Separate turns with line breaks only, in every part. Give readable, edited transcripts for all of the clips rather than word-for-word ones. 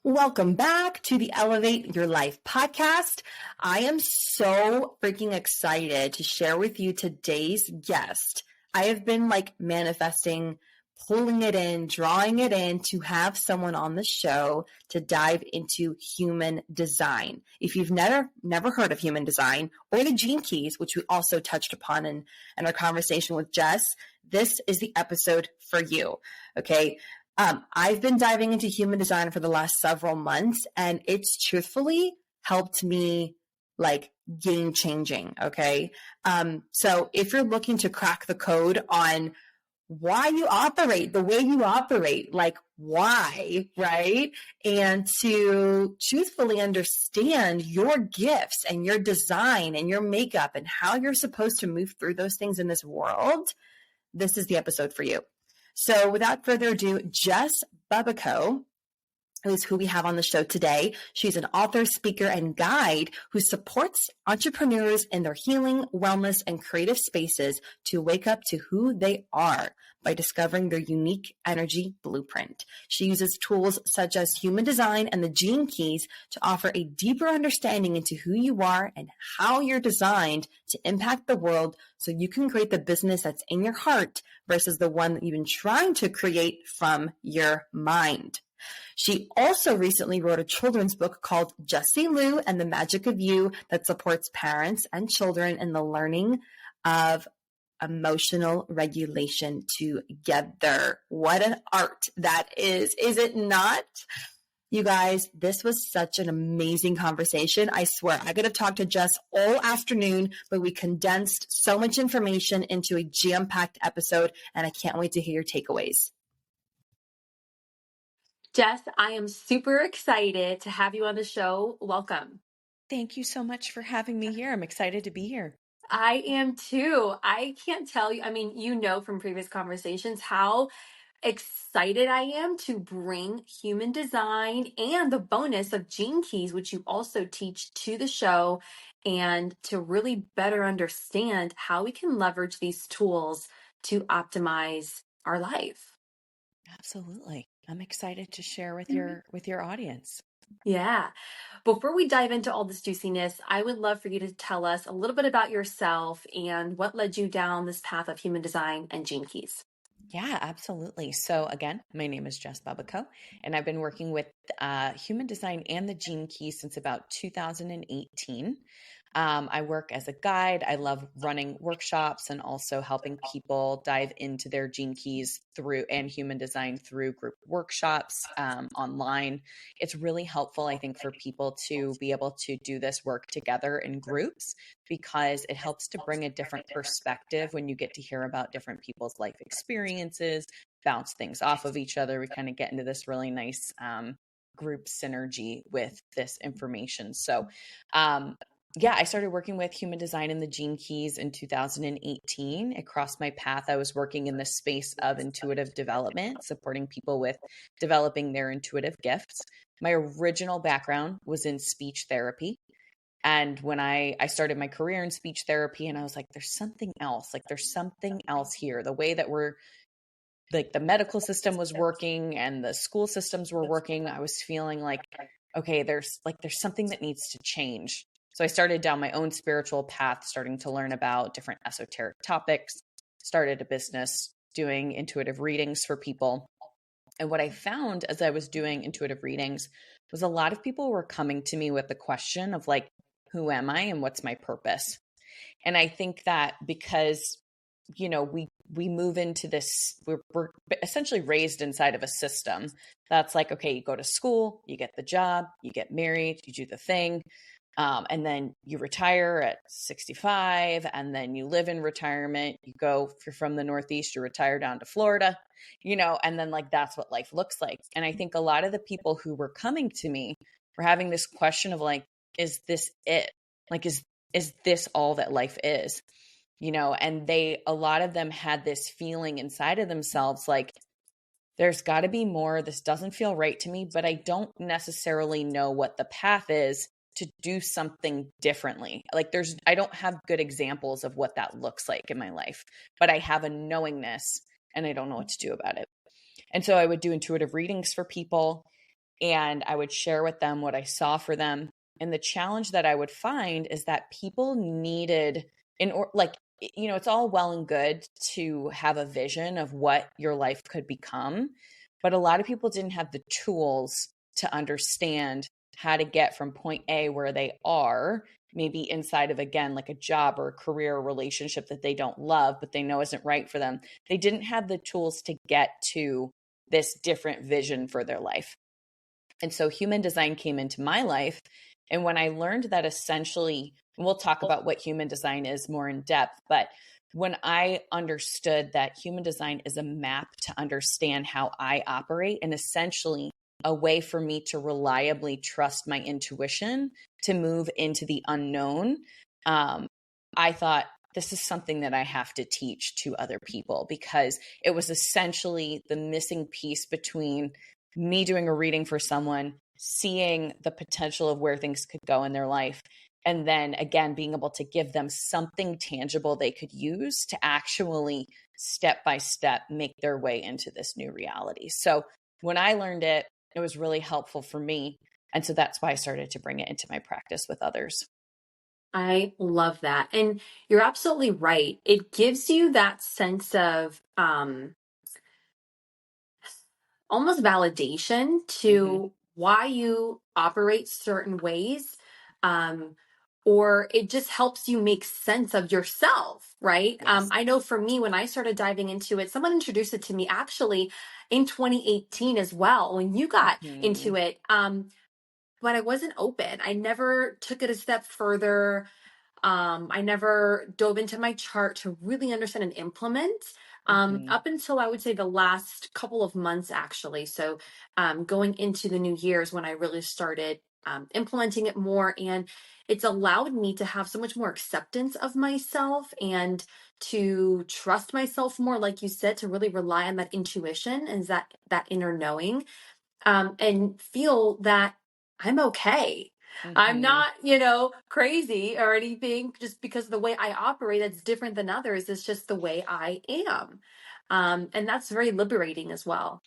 Welcome back to the Elevate Your Life podcast. I am so freaking excited to share with you today's guest. I have been manifesting, pulling it in, drawing it in to have someone on the show to dive into human design. If you've never heard of human design or the gene keys, which we also touched upon in our conversation with Jess, this is the episode for you. Okay. I've been diving into human design for the last several months, and it's truthfully helped me game changing. Okay. So if you're looking to crack the code on why you operate the way you operate, why, right? And to truthfully understand your gifts and your design and your makeup and how you're supposed to move through those things in this world, this is the episode for you. So without further ado, Jess Bubbico is who we have on the show today. She's an author, speaker, and guide who supports entrepreneurs in their healing, wellness, and creative spaces to wake up to who they are by discovering their unique energy blueprint. She uses tools such as human design and the gene keys to offer a deeper understanding into who you are and how you're designed to impact the world so you can create the business that's in your heart versus the one that you've been trying to create from your mind. She also recently wrote a children's book called Jessie Lou and the Magic of You that supports parents and children in the learning of emotional regulation together. What an art that is it not? You guys, this was such an amazing conversation. I swear, I could have talked to Jess all afternoon, but we condensed so much information into a jam-packed episode, and I can't wait to hear your takeaways. Jess, I am super excited to have you on the show. Welcome.
Thank you so much for having me here. I'm excited to be here.
I am too. I can't tell you, from previous conversations how excited I am to bring human design and the bonus of gene keys, which you also teach, to the show, and to really better understand how we can leverage these tools to optimize our life.
Absolutely. I'm excited to share with your audience.
Yeah. Before we dive into all this juiciness, I would love for you to tell us a little bit about yourself and what led you down this path of human design and gene keys.
Yeah, absolutely. So again, my name is Jess Bubbico, and I've been working with human design and the gene keys since about 2018. I work as a guide. I love running workshops and also helping people dive into their gene keys and human design through group workshops online. It's really helpful, I think, for people to be able to do this work together in groups because it helps to bring a different perspective when you get to hear about different people's life experiences, bounce things off of each other. We kind of get into this really nice group synergy with this information. So, I started working with human design and the gene keys in 2018. It crossed my path. I was working in the space of intuitive development, supporting people with developing their intuitive gifts. My original background was in speech therapy. And when I started my career in speech therapy, and I was like, there's something else. There's something else here. The way that the medical system was working and the school systems were working, I was feeling like, okay, there's something that needs to change. So I started down my own spiritual path, starting to learn about different esoteric topics, started a business doing intuitive readings for people. And what I found as I was doing intuitive readings was a lot of people were coming to me with the question of who am I and what's my purpose? And I think that because, we move into this, we're essentially raised inside of a system that's okay, you go to school, you get the job, you get married, you do the thing. And then you retire at 65, and then you live in retirement. You go, if you're from the Northeast, you retire down to Florida, and then that's what life looks like. And I think a lot of the people who were coming to me were having this question of is this it? Is this all that life is? And a lot of them had this feeling inside of themselves, there's got to be more. This doesn't feel right to me, but I don't necessarily know what the path is to do something differently. I don't have good examples of what that looks like in my life, but I have a knowingness and I don't know what to do about it. And so I would do intuitive readings for people. and I would share with them what I saw for them. And the challenge that I would find is that people needed it's all well and good to have a vision of what your life could become, but a lot of people didn't have the tools to understand how to get from point A where they are, maybe inside of, again, like a job or a career or relationship that they don't love, but they know isn't right for them. They didn't have the tools to get to this different vision for their life. And so human design came into my life. And when I learned that essentially, and we'll talk about what human design is more in depth, but when I understood that human design is a map to understand how I operate and essentially a way for me to reliably trust my intuition to move into the unknown, I thought this is something that I have to teach to other people, because it was essentially the missing piece between me doing a reading for someone, seeing the potential of where things could go in their life, and then again, being able to give them something tangible they could use to actually step by step make their way into this new reality. So when I learned it, it was really helpful for me. And so that's why I started to bring it into my practice with others.
I love that. And you're absolutely right. It gives you that sense of almost validation
Mm-hmm.
to why you operate certain ways. Um, or it just helps you make sense of yourself, right?
Yes.
I know for me, when I started diving into it, someone introduced it to me actually in 2018 as well, when you got
Mm-hmm.
into it. But I wasn't open. I never took it a step further. I never dove into my chart to really understand and implement
Mm-hmm.
up until I would say the last couple of months, actually. So, going into the new year's when I really started implementing it more, and it's allowed me to have so much more acceptance of myself and to trust myself more, like you said, to really rely on that intuition and that inner knowing, and feel that I'm okay. I'm
Mm-hmm.
not, crazy or anything just because the way I operate that's different than others. It's just the way I am. And that's very liberating as well.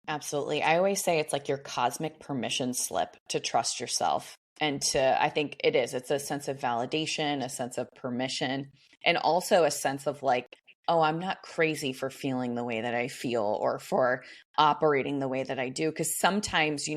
Absolutely. I always say it's like your cosmic permission slip to trust yourself. And I think it's a sense of validation, a sense of permission, and also a sense of like, oh, I'm not crazy for feeling the way that I feel or for operating the way that I do. Because sometimes,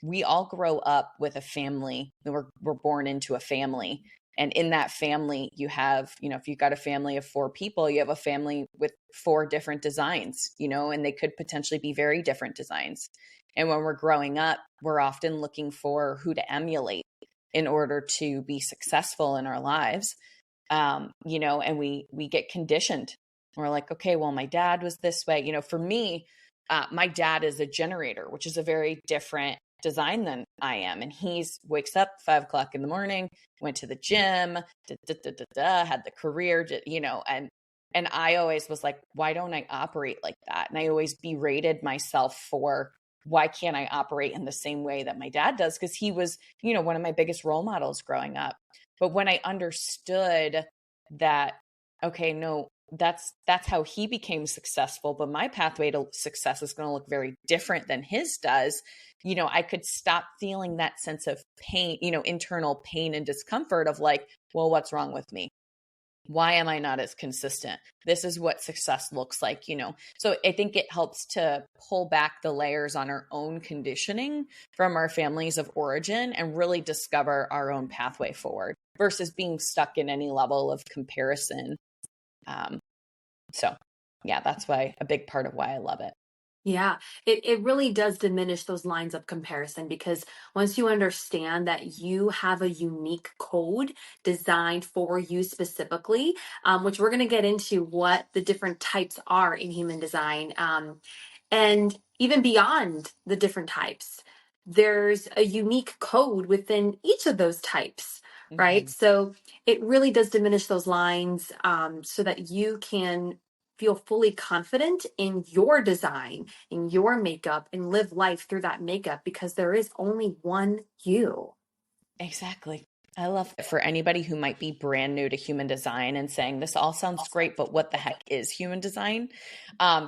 we all grow up with a family, we're born into a family. And in that family, you have, if you've got a family of 4 people, you have a family with 4 different designs, and they could potentially be very different designs. And when we're growing up, we're often looking for who to emulate in order to be successful in our lives. And we get conditioned. We're like, okay, well, my dad was this way. For me, my dad is a generator, which is a very different design than I am. And he's wakes up 5 o'clock in the morning, went to the gym, had the career, and I always was like, why don't I operate like that? And I always berated myself for why can't I operate in the same way that my dad does? Because he was, one of my biggest role models growing up. But when I understood that, okay, no, that's how he became successful, but my pathway to success is going to look very different than his does. I could stop feeling that sense of pain, internal pain and discomfort of like, well, what's wrong with me? Why am I not as consistent? This is what success looks like. So I think it helps to pull back the layers on our own conditioning from our families of origin and really discover our own pathway forward versus being stuck in any level of comparison. Um, so yeah, that's why a big part of why I love it.
Yeah, it really does diminish those lines of comparison because once you understand that you have a unique code designed for you specifically, which we're going to get into what the different types are in human design, and even beyond the different types, there's a unique code within each of those types, right?
Mm-hmm.
So it really does diminish those lines, so that you can feel fully confident in your design, in your makeup, and live life through that makeup because there is only one you.
Exactly. I love it. For anybody who might be brand new to human design and saying, this all sounds great, but what the heck is human design?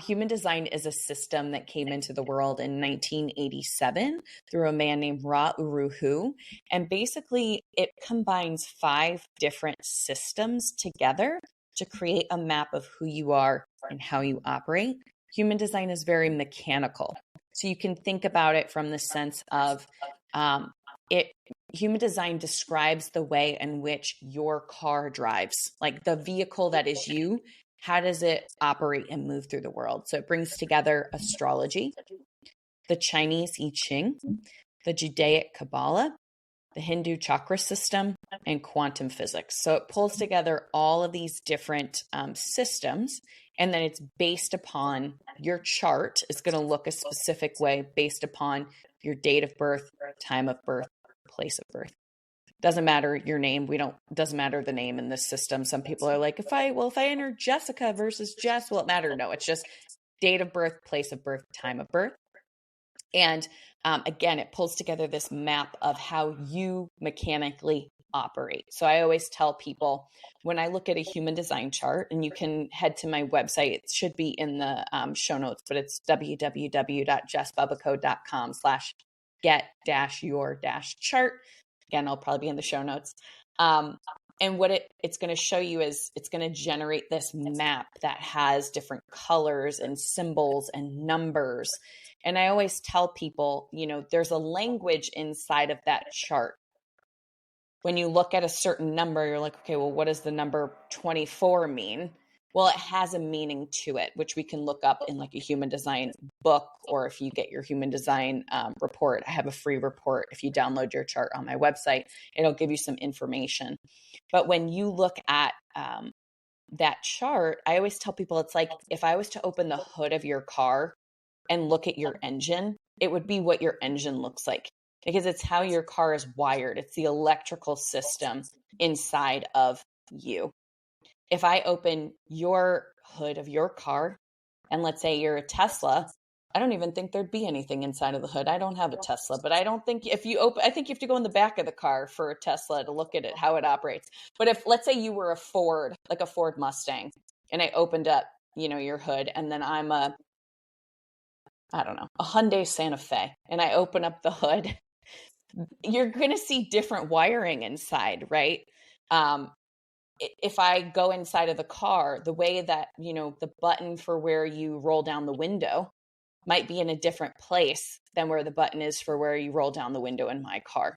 Human design is a system that came into the world in 1987 through a man named Ra Uru Hu. And basically, it combines 5 different systems together to create a map of who you are and how you operate. Human design is very mechanical. So you can think about it from the sense of it human design describes the way in which your car drives, like the vehicle that is you. How does it operate and move through the world? So it brings together astrology, the Chinese I Ching, the Judaic Kabbalah, the Hindu chakra system, and quantum physics. So it pulls together all of these different systems, and then it's based upon your chart. It's going to look a specific way based upon your date of birth, time of birth, place of birth. Doesn't matter your name. Doesn't matter the name in this system. Some people are like, if I enter Jessica versus Jess, will it matter? No, it's just date of birth, place of birth, time of birth. And again, it pulls together this map of how you mechanically operate. So I always tell people when I look at a human design chart, and you can head to my website, it should be in the show notes, but it's www.jessbubbico.com/get-your-chart. Again, I'll probably be in the show notes. And what it's going to show you is it's going to generate this map that has different colors and symbols and numbers. And I always tell people, there's a language inside of that chart. When you look at a certain number, you're like, okay, well, what does the number 24 mean? Well, it has a meaning to it, which we can look up in like a human design book, or if you get your human design report. I have a free report. If you download your chart on my website, it'll give you some information. But when you look at that chart, I always tell people it's like if I was to open the hood of your car and look at your engine, it would be what your engine looks like, because it's how your car is wired. It's the electrical system inside of you. If I open your hood of your car, and let's say you're a Tesla, I don't even think there'd be anything inside of the hood. I don't have a Tesla, but I don't think if you open, I think you have to go in the back of the car for a Tesla to look at it, how it operates. But if, let's say you were a Ford, like a Ford Mustang, and I opened up, your hood, and then I'm a Hyundai Santa Fe, and I open up the hood, you're going to see different wiring inside, right? If I go inside of the car, the way that, the button for where you roll down the window might be in a different place than where the button is for where you roll down the window in my car.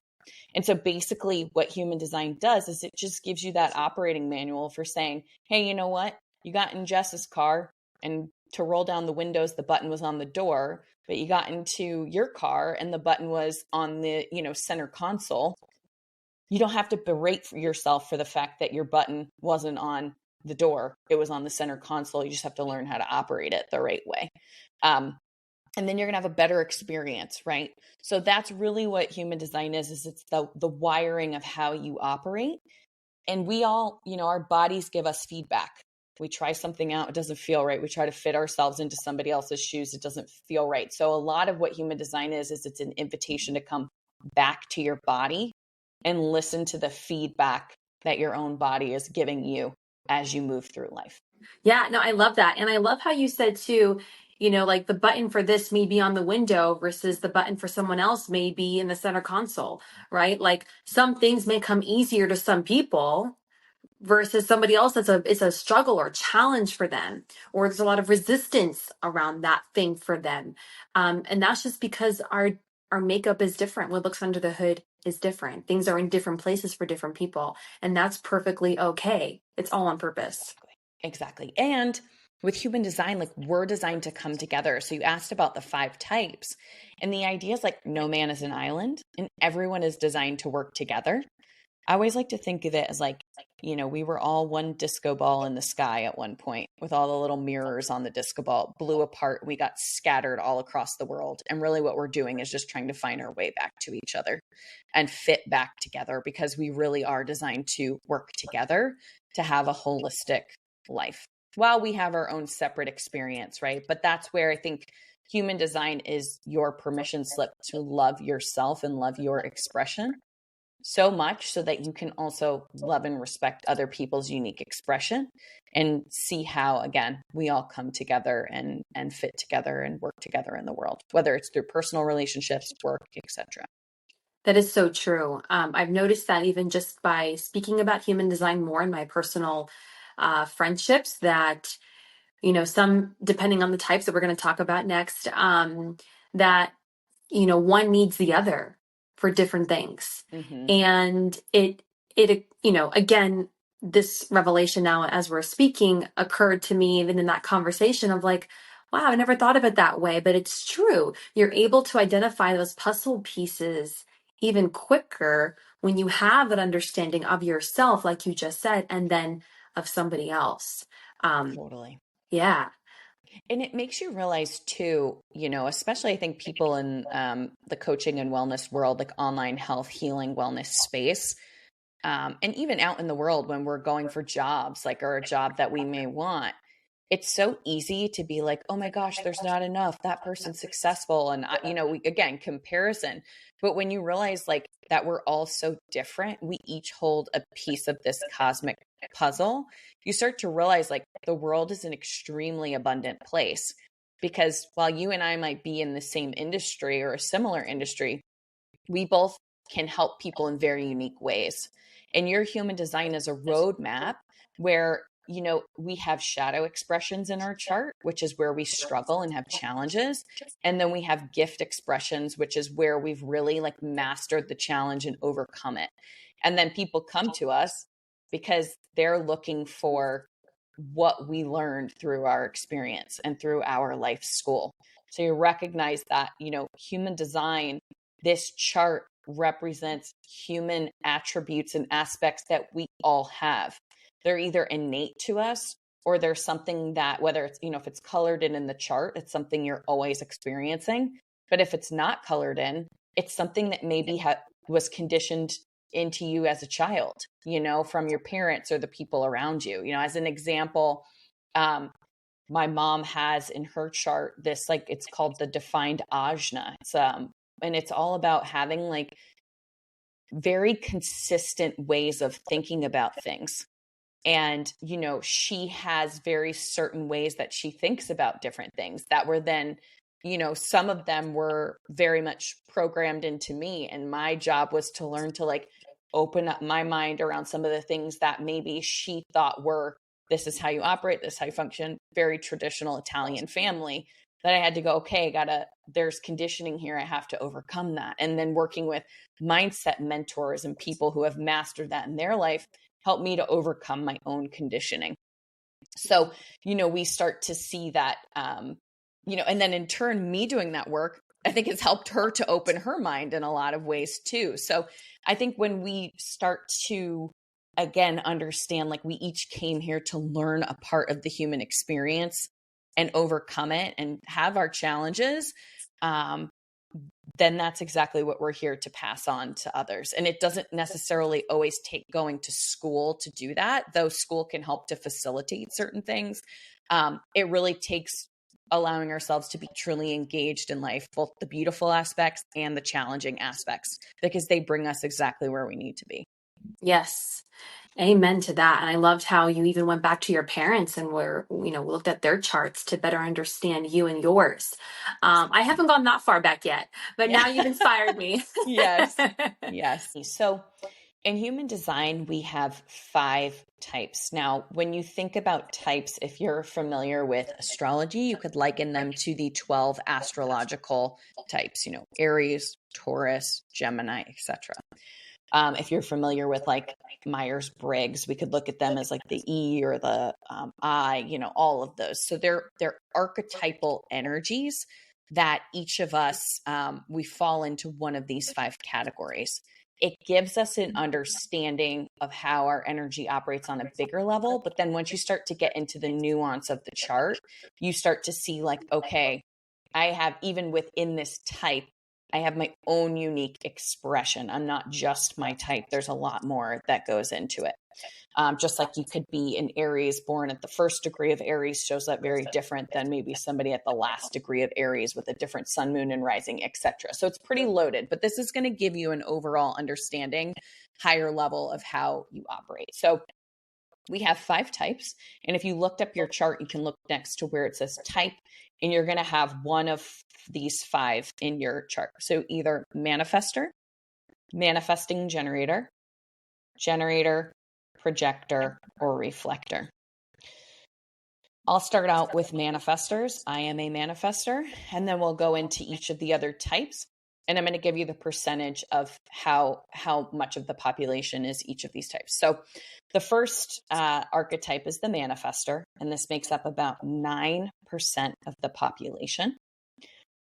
And so basically what human design does is it just gives you that operating manual for saying, hey, you know what? You got in Jess's car, and to roll down the windows, the button was on the door, but you got into your car and the button was on the, center console. You don't have to berate yourself for the fact that your button wasn't on the door. It was on the center console. You just have to learn how to operate it the right way. And then you're going to have a better experience, right? So that's really what human design is it's the wiring of how you operate. And we all, our bodies give us feedback. We try something out, it doesn't feel right. We try to fit ourselves into somebody else's shoes, it doesn't feel right. So a lot of what human design is it's an invitation to come back to your body and listen to the feedback that your own body is giving you as you move through life.
Yeah, no, I love that. And I love how you said too, like the button for this may be on the window versus the button for someone else may be in the center console, right? Like some things may come easier to some people versus somebody else it's a struggle or challenge for them, or there's a lot of resistance around that thing for them. And that's just because our makeup is different. What looks under the hood is different. Things are in different places for different people, and that's perfectly okay. It's all on purpose.
Exactly. And with human design, like we're designed to come together. So you asked about the 5 types, and the idea is like no man is an island and everyone is designed to work together. I always like to think of it as like, we were all one disco ball in the sky at one point with all the little mirrors on the disco ball, blew apart. We got scattered all across the world. And really what we're doing is just trying to find our way back to each other and fit back together, because we really are designed to work together to have a holistic life while we have our own separate experience, right? But that's where I think human design is your permission slip to love yourself and love your expression. so much so that you can also love and respect other people's unique expression and see how, again, we all come together and fit together and work together in the world, whether it's through personal relationships, work, etc.
That is so true. I've noticed that even just by speaking about human design more in my personal friendships, that, some, depending on the types that we're going to talk about next, that, one needs the other for different things.
Mm-hmm.
And again, this revelation now as we're speaking occurred to me even in that conversation of like, wow, I never thought of it that way, but it's true. You're able to identify those puzzle pieces even quicker when you have an understanding of yourself, like you just said, and then of somebody else.
Totally.
Yeah.
And it makes you realize too, especially I think people in the coaching and wellness world, like online health, healing, wellness space, and even out in the world when we're going for jobs, like, or a job that we may want, it's so easy to be like, oh my gosh, there's not enough. That person's successful. And, again, comparison. But when you realize like that we're all so different, we each hold a piece of this cosmic puzzle, you start to realize like the world is an extremely abundant place. Because while you and I might be in the same industry or a similar industry, we both can help people in very unique ways. And your human design is a roadmap where, we have shadow expressions in our chart, which is where we struggle and have challenges. And then we have gift expressions, which is where we've really like mastered the challenge and overcome it. And then people come to us because they're looking for what we learned through our experience and through our life school. So you recognize that, human design, this chart represents human attributes and aspects that we all have. They're either innate to us or there's something that, whether it's, if it's colored in the chart, it's something you're always experiencing. But if it's not colored in, it's something that maybe was conditioned into you as a child, from your parents or the people around you. As an example, my mom has in her chart this, like, it's called the defined ajna. And it's all about having like very consistent ways of thinking about things. And, she has very certain ways that she thinks about different things that were then, some of them were very much programmed into me. And my job was to learn to like open up my mind around some of the things that maybe she thought were, this is how you operate, this is how you function, very traditional Italian family, that I had to go, okay, there's conditioning here. I have to overcome that. And then working with mindset mentors and people who have mastered that in their life helped me to overcome my own conditioning. So, we start to see that, and then in turn, me doing that work, I think has helped her to open her mind in a lot of ways too. So I think when we start to, again, understand like we each came here to learn a part of the human experience and overcome it and have our challenges, then that's exactly what we're here to pass on to others. And it doesn't necessarily always take going to school to do that, though school can help to facilitate certain things. It really takes allowing ourselves to be truly engaged in life, both the beautiful aspects and the challenging aspects, because they bring us exactly where we need to be.
Yes. Amen to that. And I loved how you even went back to your parents and looked at their charts to better understand you and yours. I haven't gone that far back yet, but now you've inspired me.
Yes. Yes. So in human design, we have 5 types. Now, when you think about types, if you're familiar with astrology, you could liken them to the 12 astrological types, Aries, Taurus, Gemini, etc. If you're familiar with like Myers-Briggs, we could look at them as like the E or the I, all of those. So they're archetypal energies that each of us, we fall into one of these 5 categories. It gives us an understanding of how our energy operates on a bigger level. But then once you start to get into the nuance of the chart, you start to see like, okay, I have, even within this type, I have my own unique expression. I'm not just my type. There's a lot more that goes into it. Just like you could be an Aries born at the first degree of Aries shows up very different than maybe somebody at the last degree of Aries with a different sun, moon, and rising, etc. So it's pretty loaded, but this is going to give you an overall understanding, higher level of how you operate. So we have 5 types. And if you looked up your chart, you can look next to where it says type, and you're going to have one of these 5 in your chart. So either manifestor, manifesting generator, generator, projector, or reflector. I'll start out with manifestors. I am a manifestor, and then we'll go into each of the other types. And I'm going to give you the percentage of how much of the population is each of these types. So the first archetype is the manifestor, and this makes up about 9% of the population.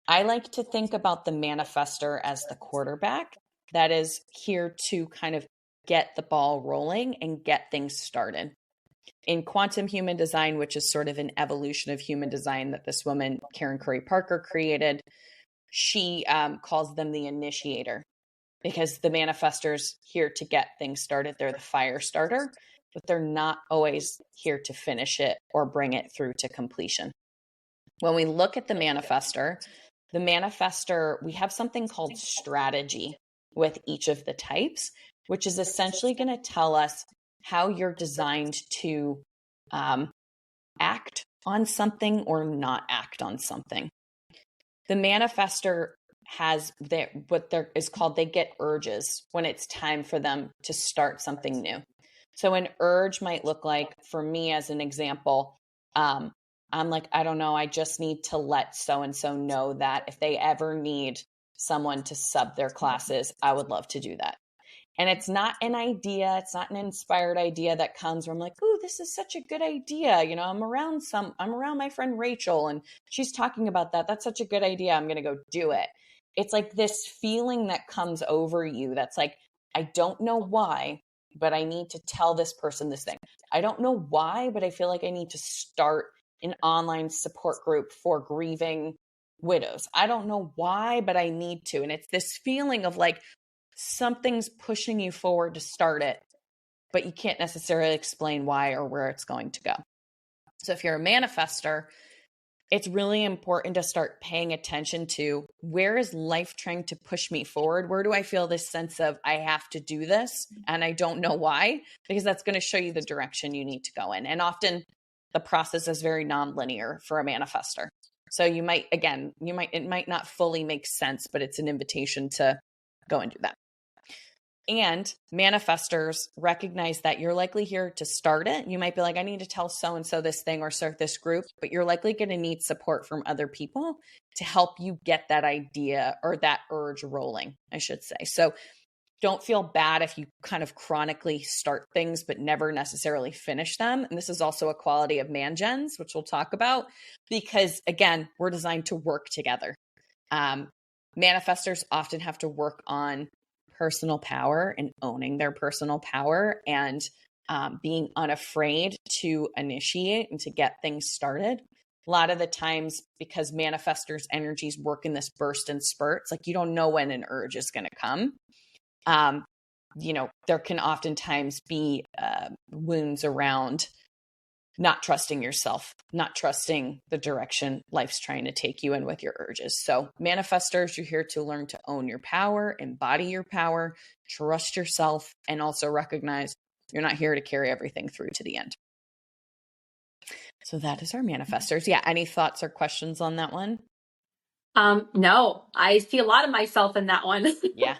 I like to think about the manifestor as the quarterback that is here to kind of get the ball rolling and get things started. In quantum human design, which is sort of an evolution of human design that this woman, Karen Curry Parker, created, she calls them the initiator, because the manifestors here to get things started. They're the fire starter, but they're not always here to finish it or bring it through to completion. When we look at the manifestor, we have something called strategy with each of the types, which is essentially going to tell us how you're designed to act on something or not act on something. The manifestor has what is called, they get urges when it's time for them to start something new. So an urge might look like, for me as an example, I'm like, I don't know, I just need to let so-and-so know that if they ever need someone to sub their classes, I would love to do that. And it's not an idea, it's not an inspired idea that comes where I'm like, ooh, this is such a good idea. You know, I'm around my friend Rachel and she's talking about that. That's such a good idea. I'm going to go do it. It's like this feeling that comes over you that's like, I don't know why, but I need to tell this person this thing. I don't know why, but I feel like I need to start an online support group for grieving widows. I don't know why, but I need to. And it's this feeling of like, something's pushing you forward to start it, but you can't necessarily explain why or where it's going to go. So if you're a manifestor, it's really important to start paying attention to, where is life trying to push me forward? Where do I feel this sense of I have to do this and I don't know why? Because that's going to show you the direction you need to go in. And often the process is very nonlinear for a manifestor. So it might not fully make sense, but it's an invitation to go and do that. And manifestors recognize that you're likely here to start it. You might be like, I need to tell so-and-so this thing or start this group, but you're likely going to need support from other people to help you get that idea or that urge rolling, I should say. So don't feel bad if you kind of chronically start things, but never necessarily finish them. And this is also a quality of man-gens, which we'll talk about, because again, we're designed to work together. Manifestors often have to work on personal power and owning their personal power and being unafraid to initiate and to get things started. A lot of the times, because manifestors' energies work in this burst and spurts, like you don't know when an urge is going to come. There can oftentimes be wounds around not trusting yourself, not trusting the direction life's trying to take you in with your urges. So manifestors, you're here to learn to own your power, embody your power, trust yourself, and also recognize you're not here to carry everything through to the end. So that is our manifestors. Yeah. Any thoughts or questions on that one?
No, I see a lot of myself in that one.
Yeah.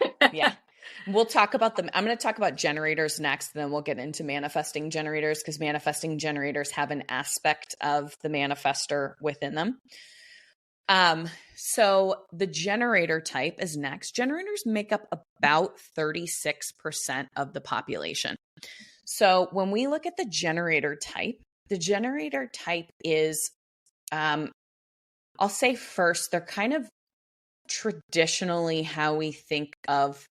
We'll talk about them. I'm going to talk about generators next, and then we'll get into manifesting generators, because manifesting generators have an aspect of the manifestor within them. So the generator type is next. Generators make up about 36% of the population. So when we look at the generator type is, I'll say first, they're kind of traditionally how we think of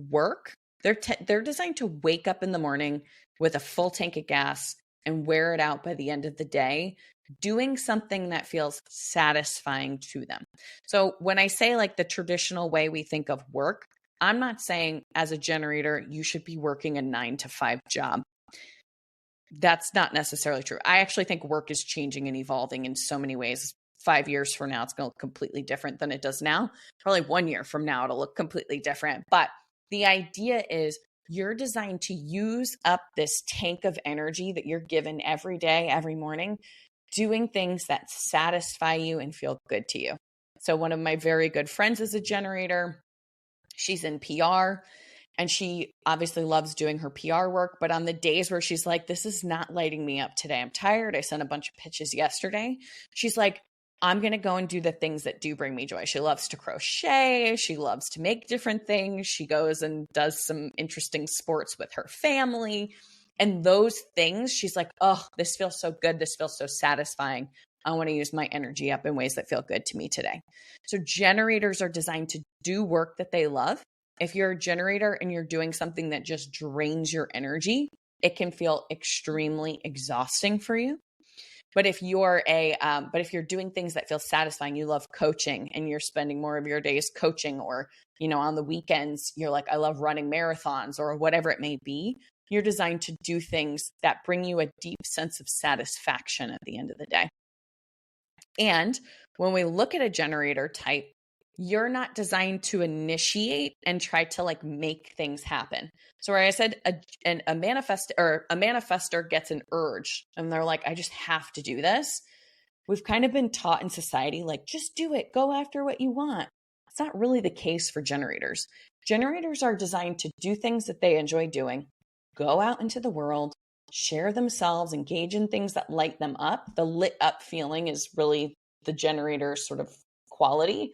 work. They're designed to wake up in the morning with a full tank of gas and wear it out by the end of the day, doing something that feels satisfying to them. So when I say like the traditional way we think of work, I'm not saying as a generator, you should be working a 9 to 5 job. That's not necessarily true. I actually think work is changing and evolving in so many ways. 5 years from now, it's going to look completely different than it does now. Probably 1 year from now, it'll look completely different. But the idea is you're designed to use up this tank of energy that you're given every day, every morning, doing things that satisfy you and feel good to you. So one of my very good friends is a generator. She's in PR. And she obviously loves doing her PR work, but on the days where she's like, this is not lighting me up today, I'm tired, I sent a bunch of pitches yesterday, she's like, I'm going to go and do the things that do bring me joy. She loves to crochet. She loves to make different things. She goes and does some interesting sports with her family. And those things, she's like, oh, this feels so good. This feels so satisfying. I want to use my energy up in ways that feel good to me today. So generators are designed to do work that they love. If you're a generator and you're doing something that just drains your energy, it can feel extremely exhausting for you. But if you're doing things that feel satisfying, you love coaching and you're spending more of your days coaching, or, on the weekends, you're like, I love running marathons or whatever it may be. You're designed to do things that bring you a deep sense of satisfaction at the end of the day. And when we look at a generator type, you're not designed to initiate and try to like make things happen. So where I said a manifestor gets an urge and they're like, I just have to do this. We've kind of been taught in society, like, just do it, go after what you want. It's not really the case for generators. Generators are designed to do things that they enjoy doing, go out into the world, share themselves, engage in things that light them up. The lit up feeling is really the generator's sort of quality.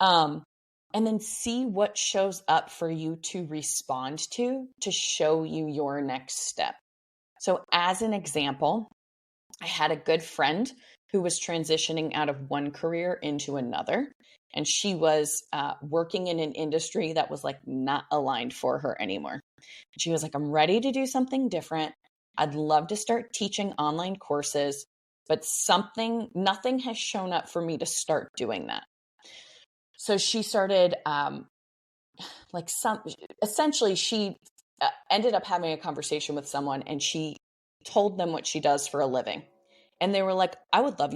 And then see what shows up for you to respond to show you your next step. So as an example, I had a good friend who was transitioning out of one career into another. And she was working in an industry that was like not aligned for her anymore. She was like, I'm ready to do something different. I'd love to start teaching online courses, but nothing has shown up for me to start doing that. So she started essentially she ended up having a conversation with someone, and she told them what she does for a living. And they were like, I would love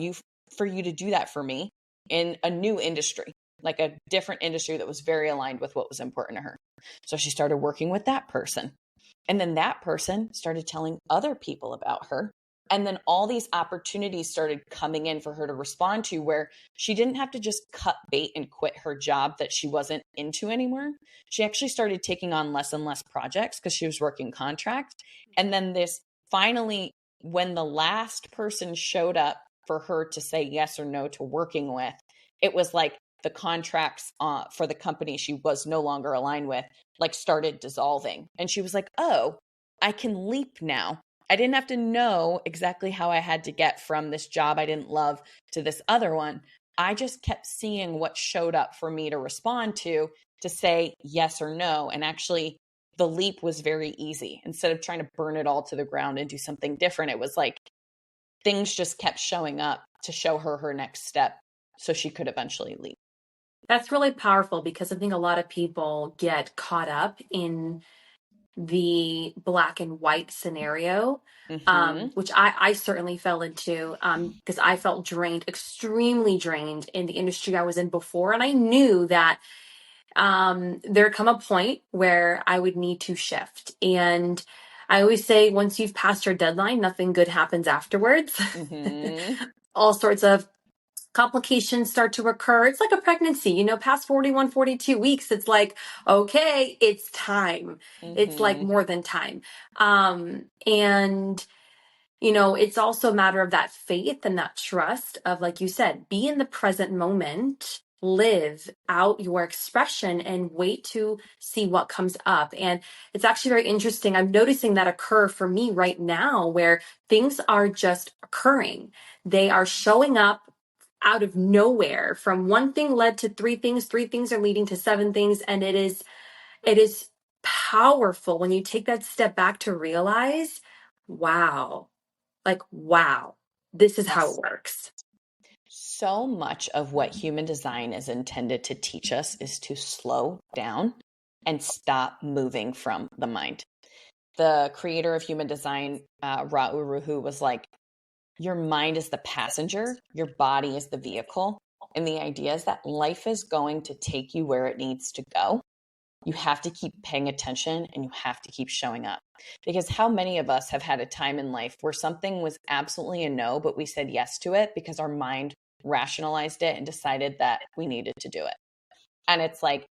for you to do that for me in a new industry, like a different industry that was very aligned with what was important to her. So she started working with that person. And then that person started telling other people about her. And then all these opportunities started coming in for her to respond to, where she didn't have to just cut bait and quit her job that she wasn't into anymore. She actually started taking on less and less projects because she was working contract. And then finally, when the last person showed up for her to say yes or no to working with, it was like the contracts for the company she was no longer aligned with, like, started dissolving. And she was like, oh, I can leap now. I didn't have to know exactly how I had to get from this job I didn't love to this other one. I just kept seeing what showed up for me to respond to say yes or no. And actually, the leap was very easy. Instead of trying to burn it all to the ground and do something different, it was like things just kept showing up to show her next step so she could eventually leap.
That's really powerful, because I think a lot of people get caught up in the black and white scenario, which I certainly fell into, because I felt extremely drained in the industry I was in before. And I knew that there come a point where I would need to shift. And I always say, once you've passed your deadline, nothing good happens afterwards. All sorts of complications start to occur. It's like a pregnancy, past 41, 42 weeks, it's like, okay, it's time. It's like more than time. And it's also a matter of that faith and that trust of, like you said, be in the present moment, live out your expression, and wait to see what comes up. And it's actually very interesting. I'm noticing that occur for me right now, where things are just occurring. They are showing up out of nowhere. From one thing led to three things are leading to seven things. And it is powerful when you take that step back to realize, wow, this is how it works.
So much of what human design is intended to teach us is to slow down and stop moving from the mind. The creator of human design, Ra Uru Hu, was like, your mind is the passenger, your body is the vehicle. And the idea is that life is going to take you where it needs to go. You have to keep paying attention and you have to keep showing up. Because how many of us have had a time in life where something was absolutely a no, but we said yes to it because our mind rationalized it and decided that we needed to do it. And it's like,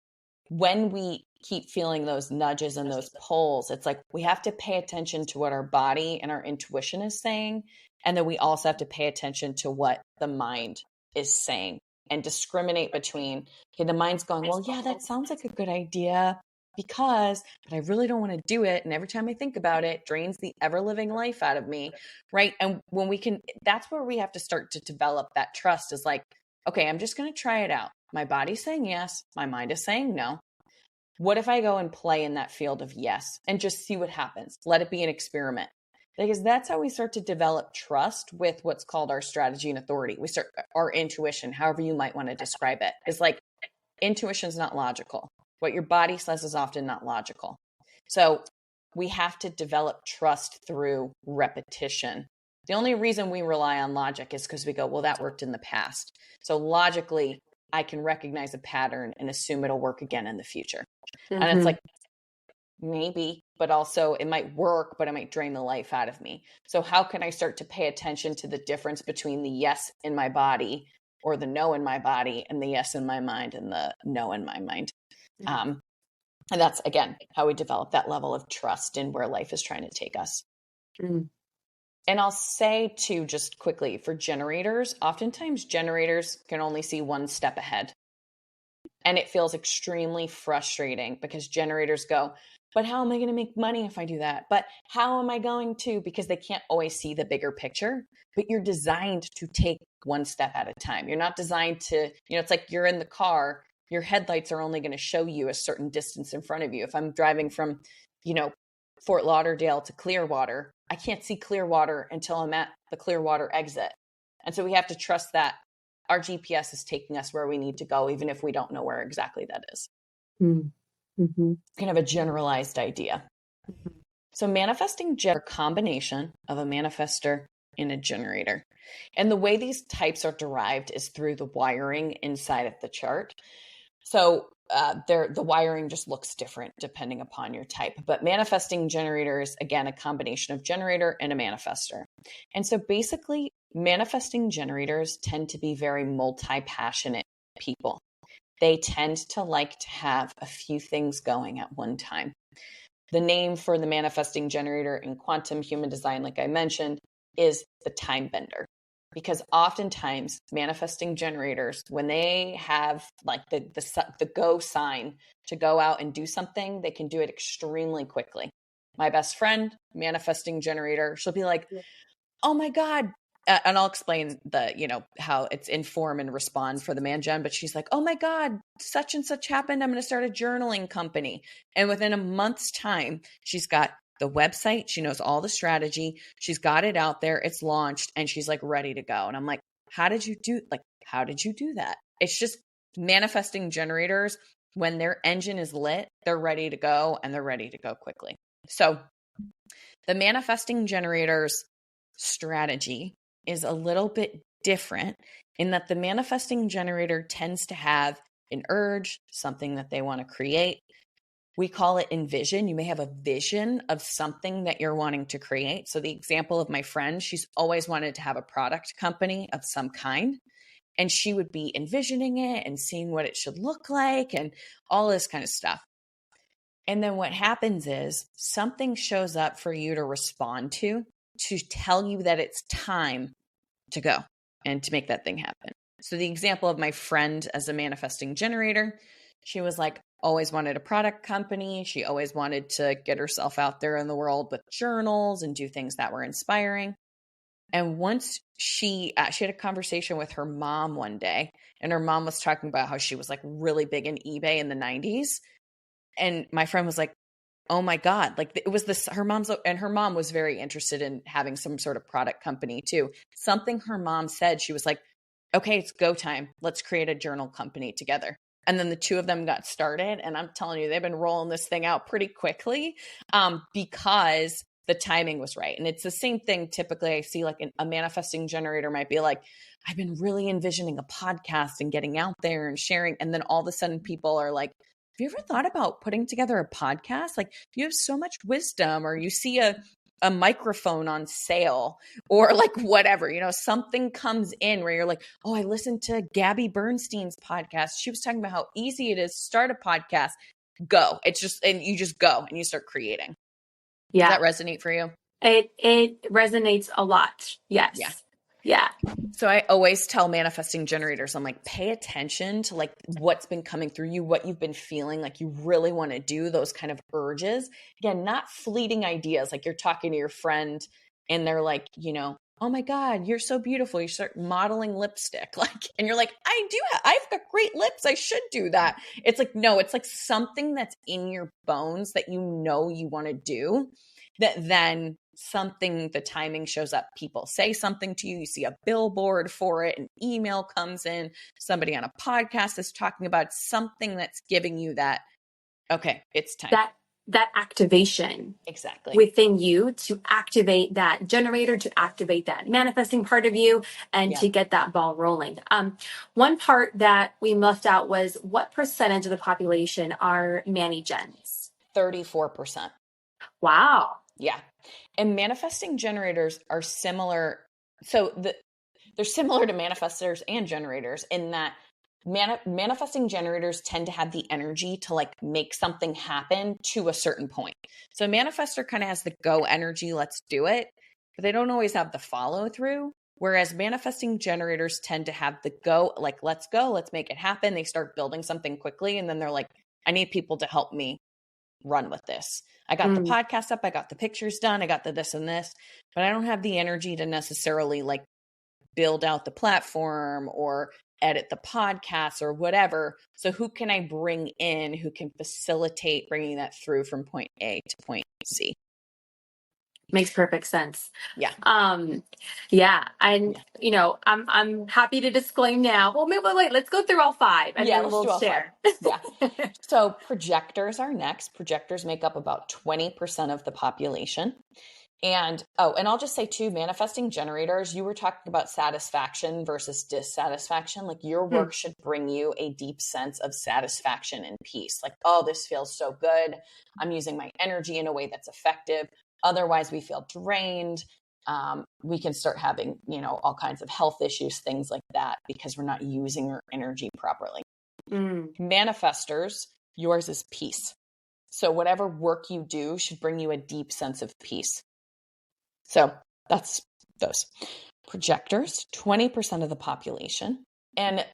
when we keep feeling those nudges and those pulls, it's like we have to pay attention to what our body and our intuition is saying. And then we also have to pay attention to what the mind is saying and discriminate between, okay, the mind's going, well, yeah, that sounds like a good idea because, but I really don't want to do it. And every time I think about it, drains the ever living life out of me. Right. And when we can, that's where we have to start to develop that trust, is like, okay, I'm just going to try it out. My body's saying yes. My mind is saying no. What if I go and play in that field of yes and just see what happens? Let it be an experiment. Because that's how we start to develop trust with what's called our strategy and authority. We start our intuition, however you might want to describe it. It's like intuition is not logical. What your body says is often not logical. So we have to develop trust through repetition. The only reason we rely on logic is because we go, well, that worked in the past. So logically, I can recognize a pattern and assume it'll work again in the future.
Mm-hmm.
And it's like, maybe, but also it might work, but it might drain the life out of me. So how can I start to pay attention to the difference between the yes in my body or the no in my body and the yes in my mind and the no in my mind? And that's, again, how we develop that level of trust in where life is trying to take us.
Mm.
And I'll say too, just quickly, for generators, oftentimes generators can only see one step ahead. And it feels extremely frustrating because generators go, but how am I going to make money if I do that? But how am I going to? Because they can't always see the bigger picture, but you're designed to take one step at a time. You're not designed to, it's like you're in the car, your headlights are only going to show you a certain distance in front of you. If I'm driving from, Fort Lauderdale to Clearwater, I can't see Clearwater until I'm at the Clearwater exit. And so we have to trust that our GPS is taking us where we need to go, even if we don't know where exactly that is.
Mm-hmm.
Kind of a generalized idea.
Mm-hmm.
So manifesting is a combination of a manifestor and a generator. And the way these types are derived is through the wiring inside of the chart. So the wiring just looks different depending upon your type. But manifesting generator is, again, a combination of generator and a manifestor. And so basically, manifesting generators tend to be very multi-passionate people. They tend to like to have a few things going at one time. The name for the manifesting generator in quantum human design, like I mentioned, is the time bender. Because oftentimes manifesting generators, when they have like the go sign to go out and do something, they can do it extremely quickly. My best friend, manifesting generator, she'll be like, oh my God. And I'll explain how it's inform and respond for the man gen, but she's like, oh my God, such and such happened. I'm going to start a journaling company. And within a month's time, she's got the website. She knows all the strategy. She's got it out there. It's launched and she's like ready to go. And I'm like, how did you do that? It's just manifesting generators. When their engine is lit, they're ready to go and they're ready to go quickly. So the manifesting generators strategy is a little bit different in that the manifesting generator tends to have an urge, something that they want to create. We call it envision. You may have a vision of something that you're wanting to create. So the example of my friend, she's always wanted to have a product company of some kind. And she would be envisioning it and seeing what it should look like and all this kind of stuff. And then what happens is something shows up for you to respond to tell you that it's time to go and to make that thing happen. So the example of my friend as a manifesting generator, she was like, always wanted a product company. She always wanted to get herself out there in the world with journals and do things that were inspiring. And once she had a conversation with her mom one day, and her mom was talking about how she was like really big in eBay in the 90s. And my friend was like, oh my God, like it was this, her mom was very interested in having some sort of product company too. Something her mom said, she was like, okay, it's go time. Let's create a journal company together. And then the two of them got started. And I'm telling you, they've been rolling this thing out pretty quickly because the timing was right. And it's the same thing. Typically, I see like a manifesting generator might be like, I've been really envisioning a podcast and getting out there and sharing. And then all of a sudden people are like, have you ever thought about putting together a podcast? Like you have so much wisdom, or you see a microphone on sale, or like whatever, something comes in where you're like, oh, I listened to Gabby Bernstein's podcast. She was talking about how easy it is to start a podcast. Go. And you just go and you start creating.
Yeah.
Does that resonate for you?
It resonates a lot. Yes.
Yeah.
Yeah.
So I always tell manifesting generators, I'm like, pay attention to like what's been coming through you, what you've been feeling like you really want to do, those kind of urges. Again, not fleeting ideas. Like you're talking to your friend and they're like, oh my God, you're so beautiful. You start modeling lipstick. And you're like, I've got great lips. I should do that. It's like, no, it's like something that's in your bones that you want to do, that then the timing shows up. People say something to you, you see a billboard for it, an email comes in, somebody on a podcast is talking about something that's giving you that, okay, it's time.
That activation
exactly
within you to activate that generator, to activate that manifesting part of you, and to get that ball rolling. One part that we left out was, what percentage of the population are Mani-Gens?
34%.
Wow.
Yeah. And manifesting generators are similar. So they're similar to manifestors and generators in that manifesting generators tend to have the energy to like make something happen to a certain point. So a manifestor kind of has the go energy, let's do it, but they don't always have the follow through. Whereas manifesting generators tend to have the go, like, let's go, let's make it happen. They start building something quickly. And then they're like, I need people to help me run with this. I got the podcast up, I got the pictures done, I got the this and this, but I don't have the energy to necessarily like build out the platform or edit the podcast or whatever. So who can I bring in who can facilitate bringing that through from point A to point C?
Makes perfect sense.
Yeah.
Yeah. And I'm happy to disclaim now. Well, wait, let's go through all five and then we'll share.
Yeah. So projectors are next. Projectors make up about 20% of the population. And I'll just say too, manifesting generators, you were talking about satisfaction versus dissatisfaction. Like your work should bring you a deep sense of satisfaction and peace. Like, oh, this feels so good. I'm using my energy in a way that's effective. Otherwise, we feel drained. We can start having, all kinds of health issues, things like that, because we're not using our energy properly. Manifestors, yours is peace. So whatever work you do should bring you a deep sense of peace. So that's those. Projectors, 20% of the population. And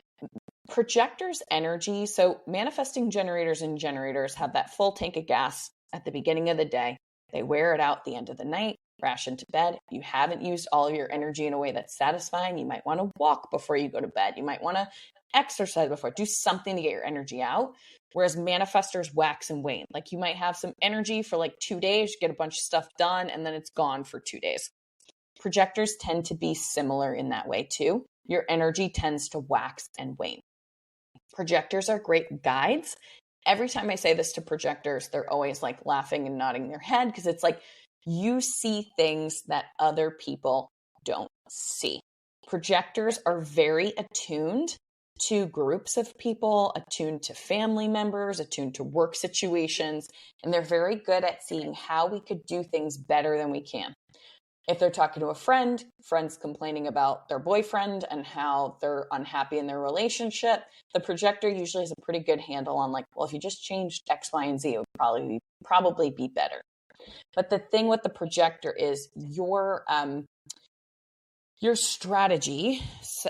projectors' energy, so manifesting generators and generators have that full tank of gas at the beginning of the day. They wear it out at the end of the night, crash into bed. You haven't used all of your energy in a way that's satisfying. You might want to walk before you go to bed. You might want to exercise before, do something to get your energy out. Whereas manifestors wax and wane. Like you might have some energy for like 2 days, get a bunch of stuff done, and then it's gone for 2 days. Projectors tend to be similar in that way too. Your energy tends to wax and wane. Projectors are great guides. Every time I say this to projectors, they're always like laughing and nodding their head because it's like you see things that other people don't see. Projectors are very attuned to groups of people, attuned to family members, attuned to work situations, and they're very good at seeing how we could do things better than we can. If they're talking to a friend's complaining about their boyfriend and how they're unhappy in their relationship, the projector usually has a pretty good handle on like, well, if you just changed X, Y, and Z, it would probably be better. But the thing with the projector is your strategy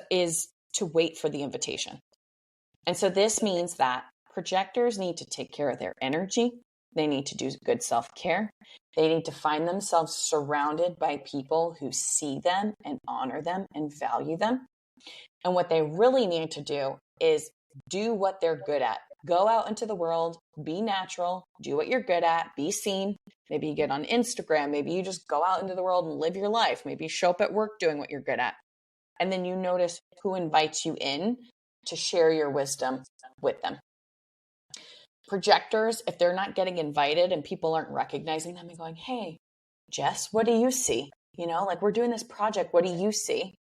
is to wait for the invitation. And so this means that projectors need to take care of their energy. They need to do good self-care. They need to find themselves surrounded by people who see them and honor them and value them. And what they really need to do is do what they're good at, Go out into the world, be natural, do what you're good at, be seen. Maybe you get on Instagram. Maybe you just go out into the world and live your life. Maybe you show up at work doing what you're good at. And then you notice who invites you in to share your wisdom with them. Projectors, if they're not getting invited and people aren't recognizing them and going, hey, Jess, what do you see? Like, we're doing this project. What do you see?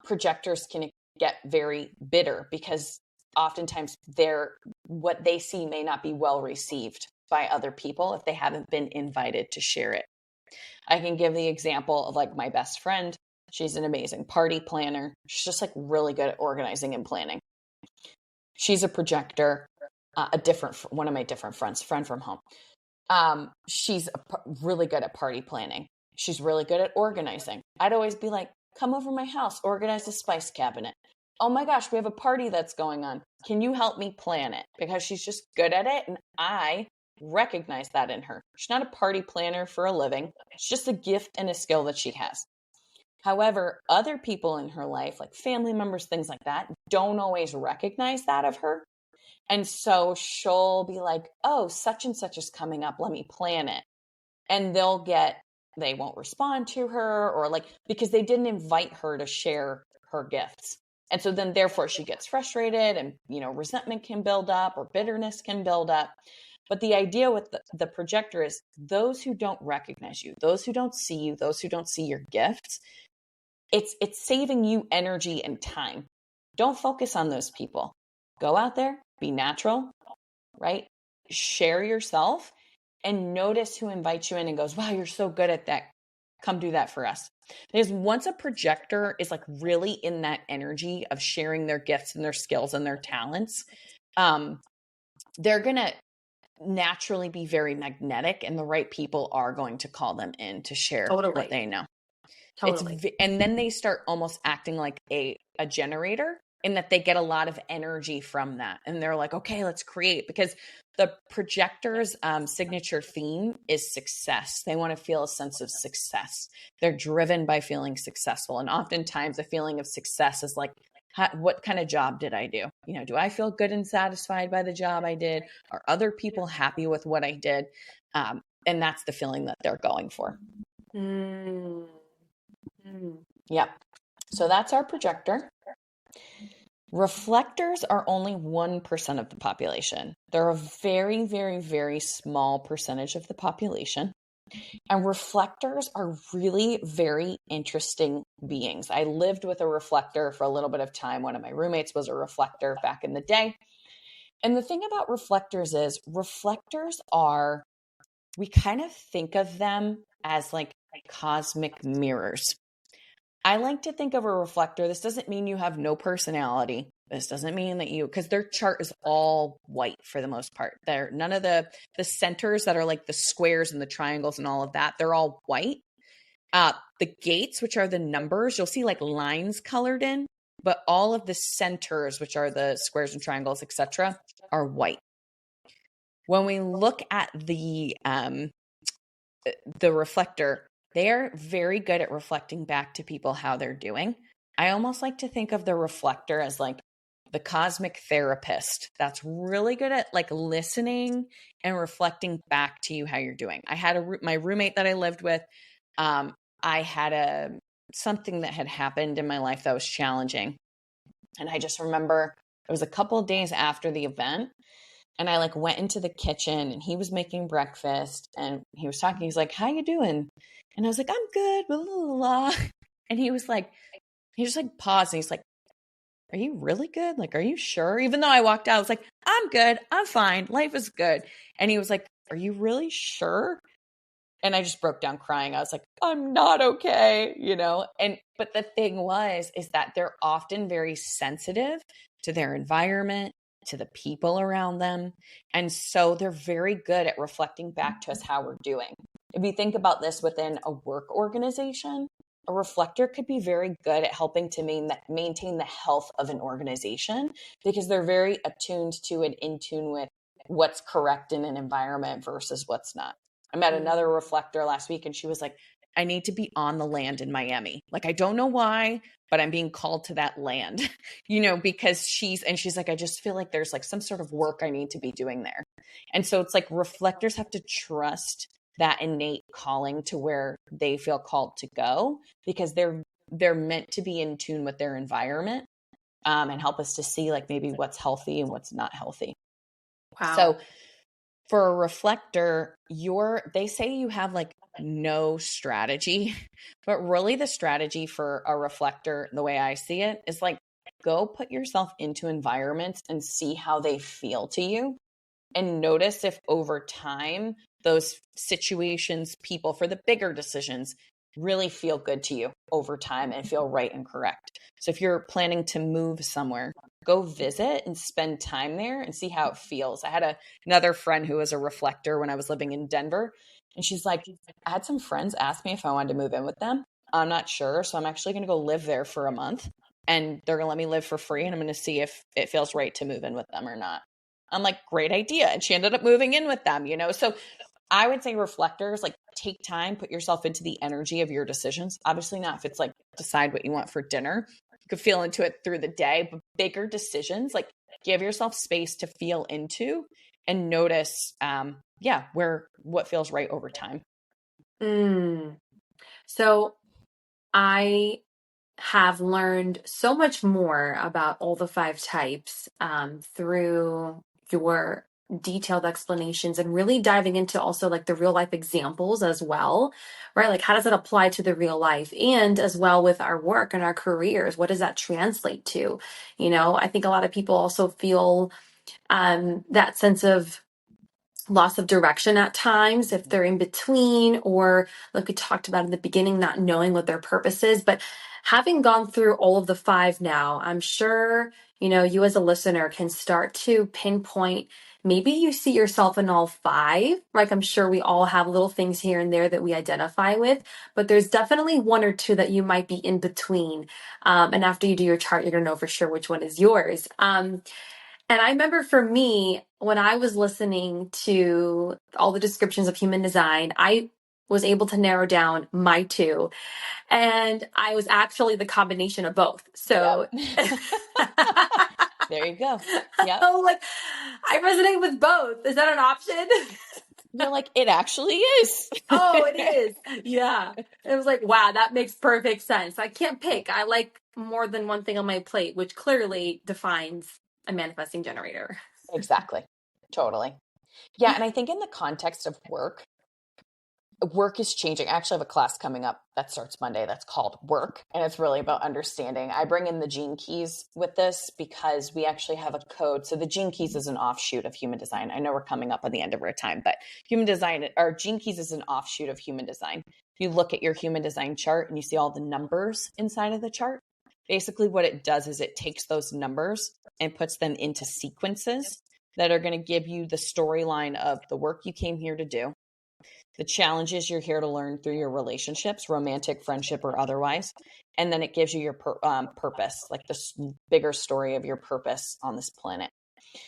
Projectors can get very bitter because oftentimes what they see may not be well received by other people if they haven't been invited to share it. I can give the example of like my best friend. She's an amazing party planner. She's just like really good at organizing and planning. She's a projector, one of my different friends, friend from home. She's really good at party planning. She's really good at organizing. I'd always be like, come over my house, organize the spice cabinet. Oh my gosh, we have a party that's going on. Can you help me plan it? Because she's just good at it. And I recognize that in her. She's not a party planner for a living. It's just a gift and a skill that she has. However, other people in her life, like family members, things like that, don't always recognize that of her. And so she'll be like, oh, such and such is coming up. Let me plan it. And they won't respond to her, or like, because they didn't invite her to share her gifts. And so then therefore she gets frustrated and, resentment can build up or bitterness can build up. But the idea with the projector is those who don't recognize you, those who don't see you, those who don't see your gifts, it's saving you energy and time. Don't focus on those people. Go out there, be natural, right? Share yourself and notice who invites you in and goes, wow, you're so good at that. Come do that for us. Because once a projector is like really in that energy of sharing their gifts and their skills and their talents, they're going to naturally be very magnetic, and the right people are going to call them in to share what they know.
Totally.
And then they start almost acting like a generator, in that they get a lot of energy from that. And they're like, okay, let's create, because the projector's signature theme is success. They want to feel a sense of success. They're driven by feeling successful. And oftentimes a feeling of success is like, what kind of job did I do? Do I feel good and satisfied by the job I did? Are other people happy with what I did? And that's the feeling that they're going for. Yep. So that's our projector. Reflectors are only 1% of the population. They're a very, very, very small percentage of the population. And reflectors are really very interesting beings. I lived with a reflector for a little bit of time. One of my roommates was a reflector back in the day. And the thing about reflectors is we kind of think of them as like cosmic mirrors. I like to think of a reflector. This doesn't mean you have no personality. This doesn't mean that because their chart is all white for the most part. None of the centers that are like the squares and the triangles and all of that, they're all white. The gates, which are the numbers, you'll see like lines colored in, but all of the centers, which are the squares and triangles, etc., are white. When we look at the reflector, they are very good at reflecting back to people how they're doing. I almost like to think of the reflector as like the cosmic therapist that's really good at like listening and reflecting back to you how you're doing. I had my roommate that I lived with. I had something that had happened in my life that was challenging. And I just remember it was a couple of days after the event. And I like went into the kitchen and he was making breakfast and he was talking. He's like, how you doing? And I was like, I'm good. Blah, blah, blah. And he just like paused and he's like, are you really good? Like, are you sure? Even though I walked out, I was like, I'm good. I'm fine. Life is good. And he was like, are you really sure? And I just broke down crying. I was like, I'm not okay, but the thing is that they're often very sensitive to their environment, to the people around them. And so they're very good at reflecting back to us how we're doing. If you think about this within a work organization, a reflector could be very good at helping to maintain the health of an organization because they're very attuned to and in tune with what's correct in an environment versus what's not. I met another reflector last week and she was like, I need to be on the land in Miami. Like, I don't know why, but I'm being called to that land, because she's like, I just feel like there's like some sort of work I need to be doing there. And so it's like reflectors have to trust that innate calling to where they feel called to go, because they're meant to be in tune with their environment, and help us to see like maybe what's healthy and what's not healthy.
Wow.
So for a reflector, they say you have like no strategy, but really the strategy for a reflector, the way I see it, is like, go put yourself into environments and see how they feel to you, and notice if over time those situations, people, for the bigger decisions, really feel good to you over time and feel right and correct. So if you're planning to move somewhere, go visit and spend time there and see how it feels. I had another friend who was a reflector when I was living in Denver, and she's like, I had some friends ask me if I wanted to move in with them. I'm not sure, so I'm actually going to go live there for a month, and they're going to let me live for free, and I'm going to see if it feels right to move in with them or not. I'm like, great idea. And she ended up moving in with them, So I would say reflectors, like, take time, put yourself into the energy of your decisions. Obviously not if it's like decide what you want for dinner. You could feel into it through the day, but bigger decisions, like, give yourself space to feel into and notice, what feels right over time.
So I have learned so much more about all the 5 types through your detailed explanations, and really diving into also like the real life examples as well, right? Like, how does it apply to the real life, and as well with our work and our careers? What does that translate to? I think a lot of people also feel that sense of loss of direction at times if they're in between, or like we talked about in the beginning, not knowing what their purpose is. But having gone through all of the 5 now, I'm sure you as a listener can start to pinpoint, maybe you see yourself in all 5. Like, I'm sure we all have little things here and there that we identify with, but there's definitely 1 or 2 that you might be in between, and after you do your chart, you're gonna know for sure which one is yours. And I remember for me, when I was listening to all the descriptions of human design, I was able to narrow down my 2. And I was actually the combination of both. So
Yep. There you go. Yep.
I'm like, I resonate with both. Is that an option?
You're like, it actually is.
Oh, it is. Yeah. It was like, wow, that makes perfect sense. I can't pick. I like more than one thing on my plate, which clearly defines a manifesting generator.
Exactly. Totally. Yeah. And I think in the context of work is changing. I actually have a class coming up that starts Monday that's called Work. And it's really about understanding. I bring in the Gene Keys with this because we actually have a code. So the Gene Keys is an offshoot of human design. I know we're coming up on the end of our time, but human design, or Gene Keys, is an offshoot of human design. You look at your human design chart and you see all the numbers inside of the chart. Basically what it does is it takes those numbers and puts them into sequences that are going to give you the storyline of the work you came here to do, the challenges you're here to learn through your relationships, romantic, friendship, or otherwise. And then it gives you your purpose, like this bigger story of your purpose on this planet.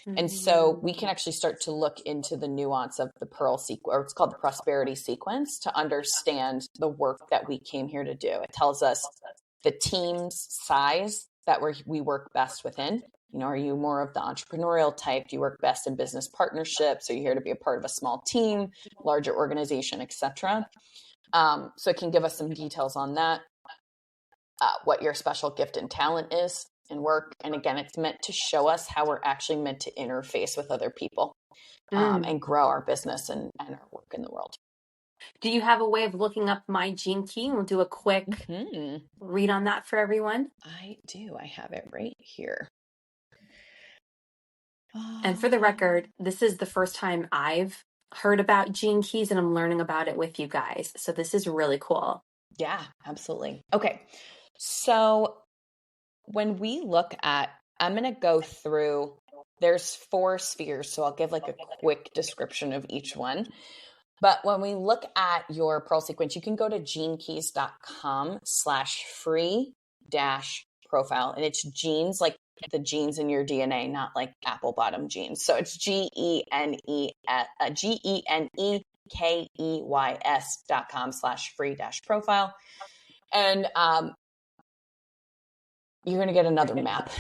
And so we can actually start to look into the nuance of the Pearl sequence, or it's called the prosperity sequence, to understand the work that we came here to do. It tells us the team's size that we work best within. Are you more of the entrepreneurial type? Do you work best in business partnerships? Are you here to be a part of a small team, larger organization, etc.? So it can give us some details on that, what your special gift and talent is in work. And again, it's meant to show us how we're actually meant to interface with other people, and grow our business and our work in the world.
Do you have a way of looking up my Gene Key? We'll do a quick read on that for everyone.
I do. I have it right here.
And for the record, this is the first time I've heard about Gene Keys, and I'm learning about it with you guys. So this is really cool.
Yeah, absolutely. Okay. So when we look at, I'm going to go through, there's 4 spheres. So I'll give like a quick description of each one. But when we look at your Pearl sequence, you can go to genekeys.com/free-profile. And it's genes, like the genes in your DNA, not like apple bottom genes. So it's keys.com/free-profile. And you're going to get another map,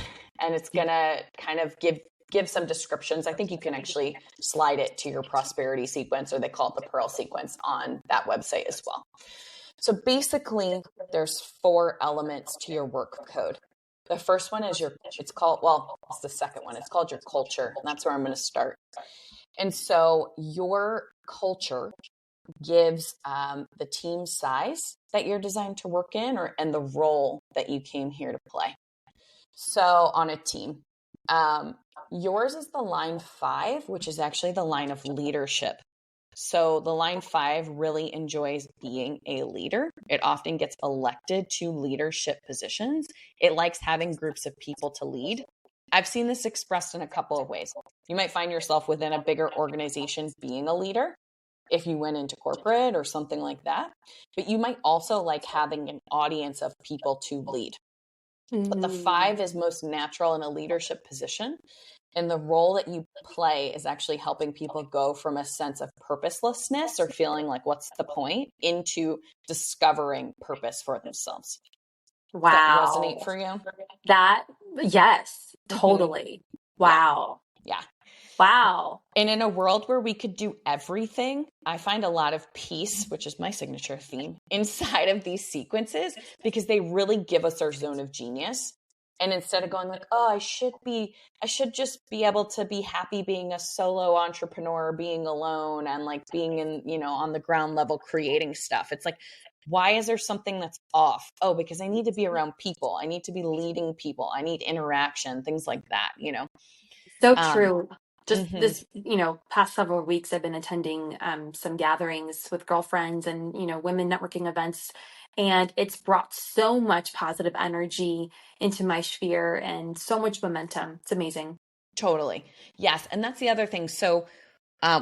and it's going to kind of give some descriptions. I think you can actually slide it to your prosperity sequence, or they call it the Pearl sequence, on that website as well. So basically, there's 4 elements to your work code. The first one is it's the second one. It's called your culture. And that's where I'm going to start. And so your culture gives the team size that you're designed to work in, and the role that you came here to play. So on a team, yours is the line 5, which is actually the line of leadership. So the line 5 really enjoys being a leader. It often gets elected to leadership positions. It likes having groups of people to lead. I've seen this expressed in a couple of ways. You might find yourself within a bigger organization being a leader if you went into corporate or something like that. But you might also like having an audience of people to lead. But the 5 is most natural in a leadership position. And the role that you play is actually helping people go from a sense of purposelessness or feeling like, what's the point, into discovering purpose for themselves.
Wow.
Does that resonate for you?
Yes, totally. Wow.
Yeah.
Wow.
And in a world where we could do everything, I find a lot of peace, which is my signature theme, inside of these sequences, because they really give us our zone of genius. And instead of going like, oh, I should just be able to be happy being a solo entrepreneur, being alone, and like being in, on the ground level creating stuff. It's like, why is there something that's off? Oh, because I need to be around people. I need to be leading people. I need interaction, things like that,
So true. Just
Mhm.
this, past several weeks, I've been attending some gatherings with girlfriends and, women networking events. And it's brought so much positive energy into my sphere and so much momentum. It's amazing.
Totally. Yes. And that's the other thing. So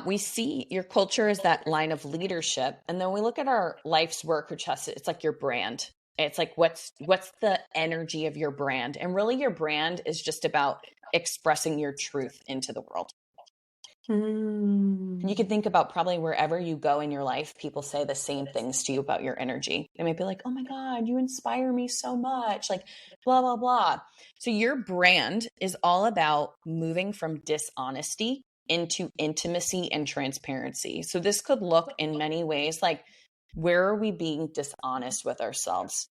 we see your culture is that line of leadership. And then we look at our life's work, which it's like your brand. It's like, what's the energy of your brand? And really your brand is just about expressing your truth into the world. You can think about probably wherever you go in your life, people say the same things to you about your energy. They might be like, oh my God, you inspire me so much, like blah, blah, blah. So your brand is all about moving from dishonesty into intimacy and transparency. So this could look in many ways like, where are we being dishonest with ourselves?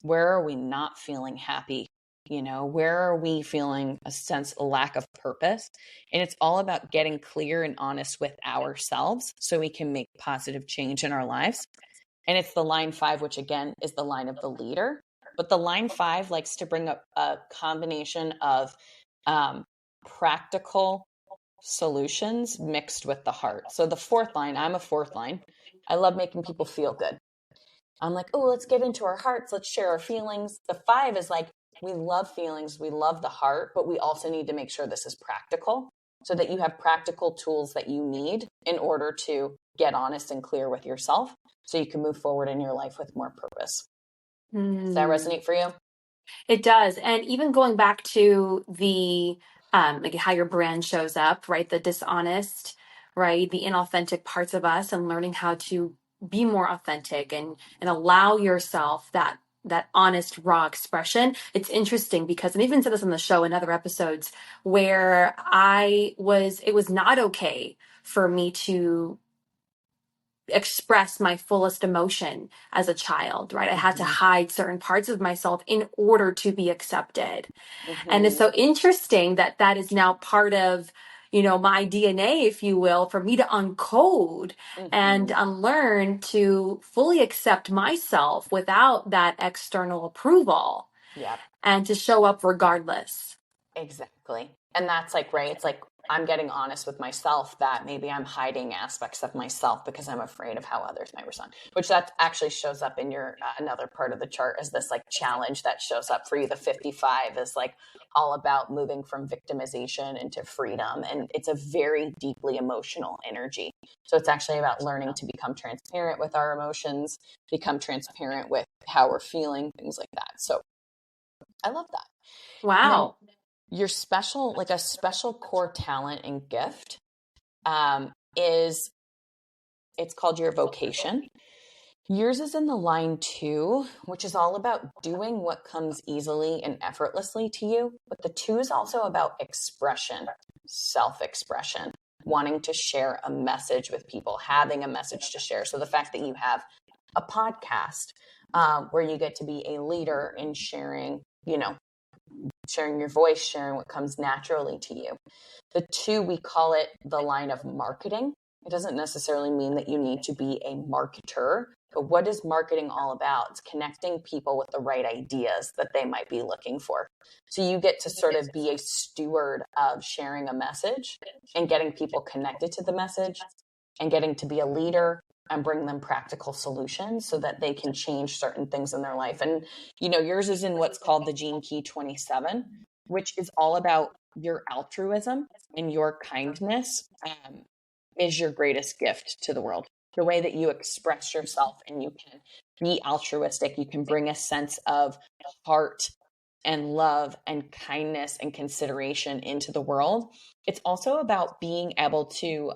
Where are we not feeling happy? Where are we feeling a sense of lack of purpose? And it's all about getting clear and honest with ourselves so we can make positive change in our lives. And it's the line 5, which again is the line of the leader. But the line 5 likes to bring up a combination of practical solutions mixed with the heart. So the 4th line, I'm a 4th line. I love making people feel good. I'm like, oh, let's get into our hearts. Let's share our feelings. The 5 is like, we love feelings. We love the heart, but we also need to make sure this is practical so that you have practical tools that you need in order to get honest and clear with yourself so you can move forward in your life with more purpose. Does that resonate for you?
It does. And even going back to the, like how your brand shows up, right? The dishonest, right? The inauthentic parts of us, and learning how to be more authentic and allow yourself that honest, raw expression. It's interesting because I've even said this on the show in other episodes where it was not okay for me to express my fullest emotion as a child, right? I had to hide certain parts of myself in order to be accepted. And it's so interesting that that is now part of, my DNA, if you will, for me to uncode and unlearn to fully accept myself without that external approval.
Yeah.
And to show up regardless.
Exactly. And that's like, right. It's like, I'm getting honest with myself that maybe I'm hiding aspects of myself because I'm afraid of how others might respond, which that actually shows up in your another part of the chart as this like challenge that shows up for you. The 55 is like all about moving from victimization into freedom. And it's a very deeply emotional energy. So it's actually about learning to become transparent with our emotions, become transparent with how we're feeling, things like that. So I love that.
Wow.
Your special, like a special core talent and gift is It's called your vocation. Yours is in the line 2, which is all about doing what comes easily and effortlessly to you. But the 2 is also about expression, self-expression, wanting to share a message with people, having a message to share. So the fact that you have a podcast where you get to be a leader in sharing, sharing your voice, sharing what comes naturally to you. The 2, we call it the line of marketing. It doesn't necessarily mean that you need to be a marketer, but what is marketing all about? It's connecting people with the right ideas that they might be looking for. So you get to sort of be a steward of sharing a message and getting people connected to the message and getting to be a leader and bring them practical solutions so that they can change certain things in their life. And, yours is in what's called the Gene Key 27, which is all about your altruism and your kindness is your greatest gift to the world. The way that you express yourself and you can be altruistic, you can bring a sense of heart and love and kindness and consideration into the world. It's also about being able to,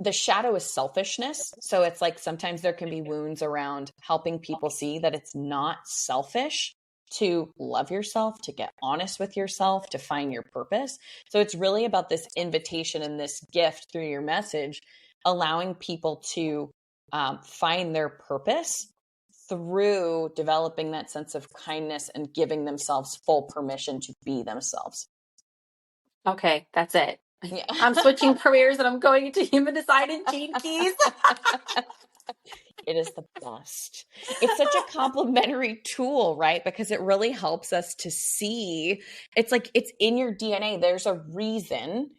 the shadow is selfishness. So it's like sometimes there can be wounds around helping people see that it's not selfish to love yourself, to get honest with yourself, to find your purpose. So it's really about this invitation and this gift through your message, allowing people to find their purpose through developing that sense of kindness and giving themselves full permission to be themselves.
Okay, that's it.
Yeah.
I'm switching careers and I'm going into human design and Gene Keys.
It is the best. It's such a complementary tool, right? Because it really helps us to see. It's like it's in your DNA. There's a reason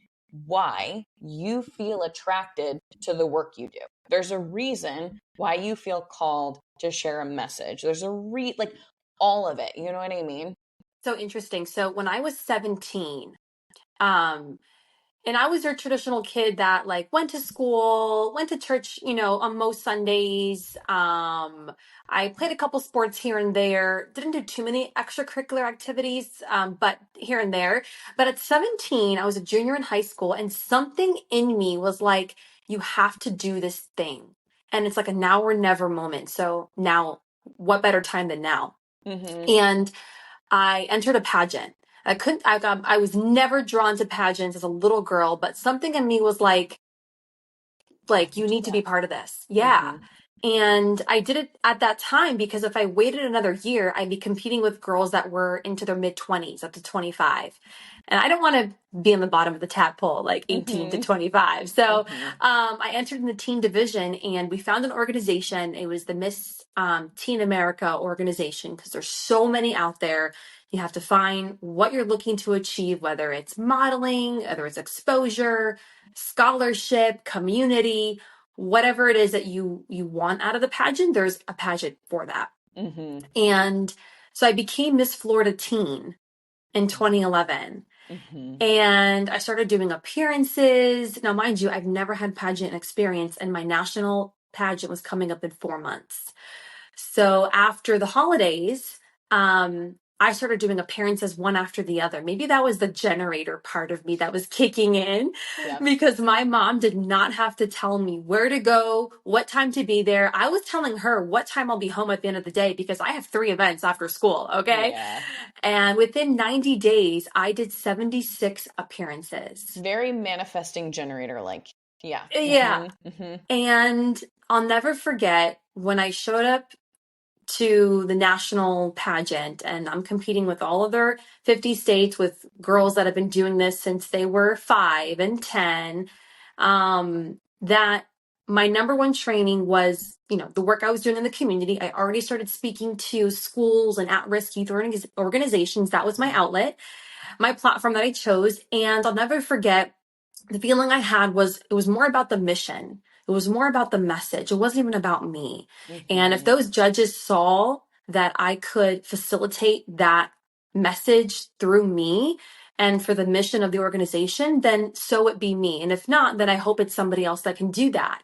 why you feel attracted to the work you do. There's a reason why you feel called to share a message. There's all of it. You know what I mean?
So interesting. So when I was 17, and I was your traditional kid that went to school, went to church, on most Sundays. I played a couple sports here and there, didn't do too many extracurricular activities, but here and there. But at 17, I was a junior in high school and something in me was like, you have to do this thing. And it's like a now or never moment. So now, what better time than now?
Mm-hmm.
And I entered a pageant. I was never drawn to pageants as a little girl, but something in me was like, you need to be part of this. Yeah.
Mm-hmm.
And I did it at that time because if I waited another year, I'd be competing with girls that were into their mid 20s up to 25. And I don't want to be in the bottom of the tadpole, 18 to 25. So I entered in the teen division and we found an organization. It was the Miss Teen America organization because there's so many out there. You have to find what you're looking to achieve, whether it's modeling, whether it's exposure, scholarship, community, whatever it is that you want out of the pageant, there's a pageant for that.
Mm-hmm.
And so I became Miss Florida Teen in 2011.
Mm-hmm.
And I started doing appearances. Now, mind you, I've never had pageant experience, and my national pageant was coming up in 4 months. So after the holidays, I started doing appearances one after the other. Maybe that was the generator part of me that was kicking in because my mom did not have to tell me where to go, what time to be there. I was telling her what time I'll be home at the end of the day because I have 3 events after school. Okay.
Yeah.
And within 90 days, I did 76 appearances.
Very manifesting generator like. Yeah.
Yeah.
Mm-hmm.
And I'll never forget when I showed up to the national pageant and I'm competing with all other 50 states with girls that have been doing this since they were 5 and 10, that my number one training was, the work I was doing in the community. I already started speaking to schools and at-risk youth organizations. That was my outlet, my platform that I chose. And I'll never forget the feeling I had it was more about the mission. It was more about the message. It wasn't even about me.
Mm-hmm.
And if those judges saw that I could facilitate that message through me and for the mission of the organization, then so it be me. And if not, then I hope it's somebody else that can do that.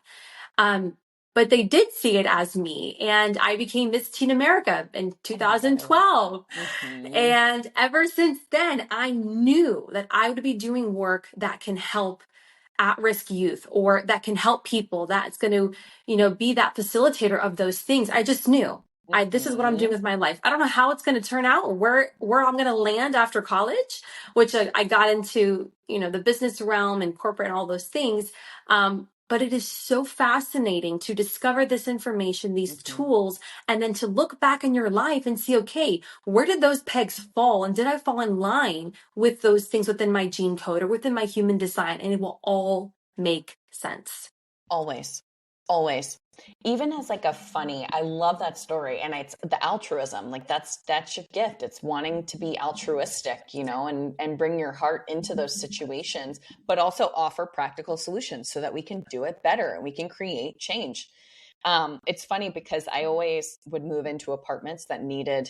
But they did see it as me. And I became Miss Teen America in 2012.
Mm-hmm.
And ever since then, I knew that I would be doing work that can help at-risk youth, or that can help people, that's going to, be that facilitator of those things. I just knew this is what I'm doing with my life. I don't know how it's going to turn out, or where I'm going to land after college, which I got into, the business realm and corporate and all those things. But it is so fascinating to discover this information, these tools, and then to look back in your life and see, okay, where did those pegs fall? And did I fall in line with those things within my gene code or within my human design? And it will all make sense.
Always. Even as like a funny, I love that story. And it's the altruism, like that's your gift. It's wanting to be altruistic, and bring your heart into those situations, but also offer practical solutions so that we can do it better and we can create change. It's funny because I always would move into apartments that needed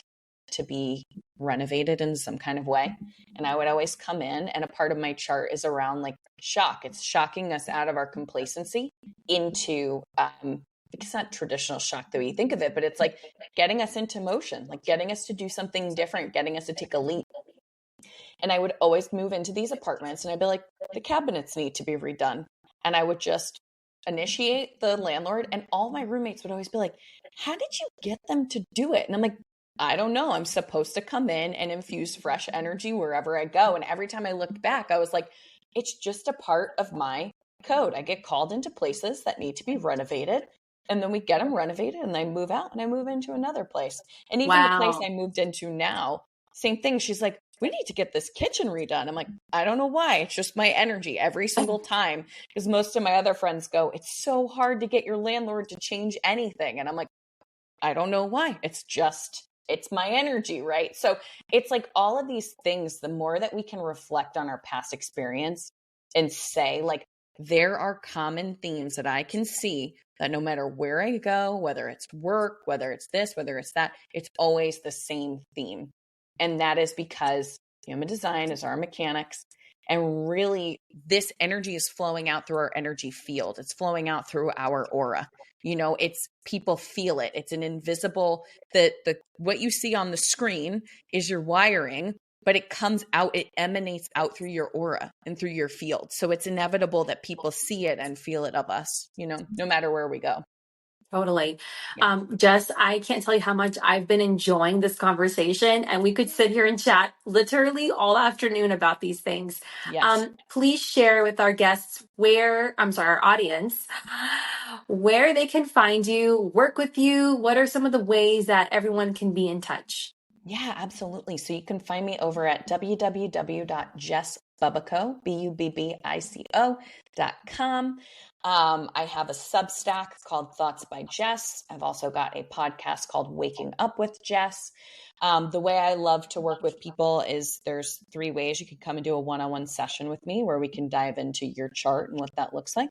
to be renovated in some kind of way. And I would always come in, and a part of my chart is around like shock. It's shocking us out of our complacency into, it's not traditional shock the way you think of it, but it's like getting us into motion, like getting us to do something different, getting us to take a leap. And I would always move into these apartments and I'd be like, the cabinets need to be redone. And I would just initiate the landlord, and all my roommates would always be like, how did you get them to do it? And I'm like, I don't know. I'm supposed to come in and infuse fresh energy wherever I go. And every time I looked back, I was like, it's just a part of my code. I get called into places that need to be renovated, and then we get them renovated, and I move out and I move into another place. And even the place I moved into now, same thing. She's like, we need to get this kitchen redone. I'm like, I don't know why. It's just my energy every single time. Because most of my other friends go, it's so hard to get your landlord to change anything. And I'm like, I don't know why. It's my energy, right? So it's like all of these things, the more that we can reflect on our past experience and say, like, there are common themes that I can see that no matter where I go, whether it's work, whether it's this, whether it's that, it's always the same theme. And that is because human design is our mechanics. And really, this energy is flowing out through our energy field. It's flowing out through our aura. It's people feel it. It's an invisible, what you see on the screen is your wiring, but it comes out, it emanates out through your aura and through your field. So it's inevitable that people see it and feel it of us, no matter where we go.
Totally. Yeah. Jess, I can't tell you how much I've been enjoying this conversation, and we could sit here and chat literally all afternoon about these things.
Yes.
Please share with our guests our audience, where they can find you, work with you. What are some of the ways that everyone can be in touch?
Yeah, absolutely. So you can find me over at www.jessbubbico, BUBBICO.com. I have a Substack called Thoughts by Jess. I've also got a podcast called Waking Up with Jess. The way I love to work with people is there's 3 ways you can come and do a one-on-one session with me where we can dive into your chart and what that looks like.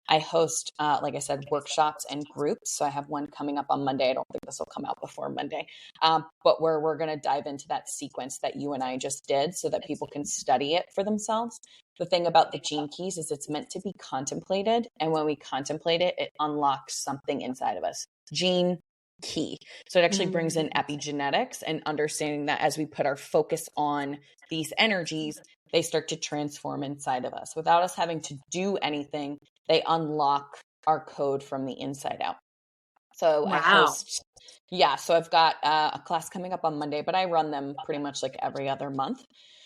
I host, like I said, workshops and groups. So I have one coming up on Monday. I don't think this will come out before Monday, but where we're going to dive into that sequence that you and I just did so that people can study it for themselves. The thing about the gene keys is it's meant to be contemplated. And when we contemplate it, it unlocks something inside of us. Gene key. So it actually brings in epigenetics and understanding that as we put our focus on these energies, they start to transform inside of us without us having to do anything. They unlock our code from the inside out. So I host, so I've got a class coming up on Monday, but I run them pretty much like every other month.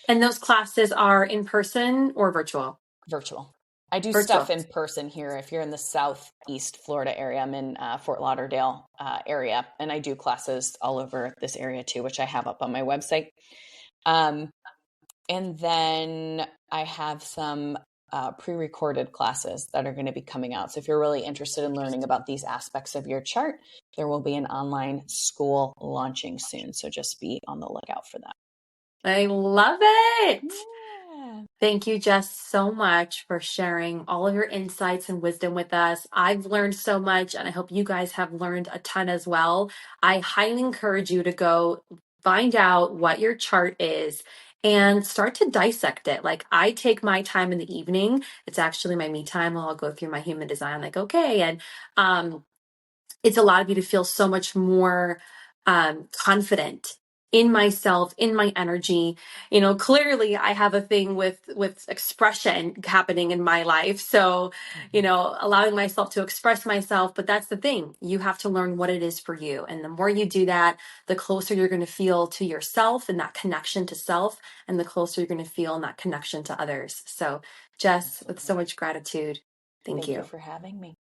And those classes are in person or virtual?
Virtual. I do stuff in person here. If you're in the Southeast Florida area, I'm in Fort Lauderdale area, and I do classes all over this area too, which I have up on my website. And then I have some pre-recorded classes that are going to be coming out. So if you're really interested in learning about these aspects of your chart, there will be an online school launching soon. So just be on the lookout for that.
I love it.
Yeah.
Thank you, Jess, so much for sharing all of your insights and wisdom with us. I've learned so much, and I hope you guys have learned a ton as well. I highly encourage you to go find out what your chart is and start to dissect it. Like, I take my time in the evening. It's actually my me time. I'll go through my human design, like, okay. And it's allowed me to feel so much more confident in myself, in my energy. Clearly I have a thing with expression happening in my life. So, allowing myself to express myself, but that's the thing. You have to learn what it is for you. And the more you do that, the closer you're going to feel to yourself and that connection to self, and the closer you're going to feel in that connection to others. So, Jess, with so much gratitude, thank you
for having me.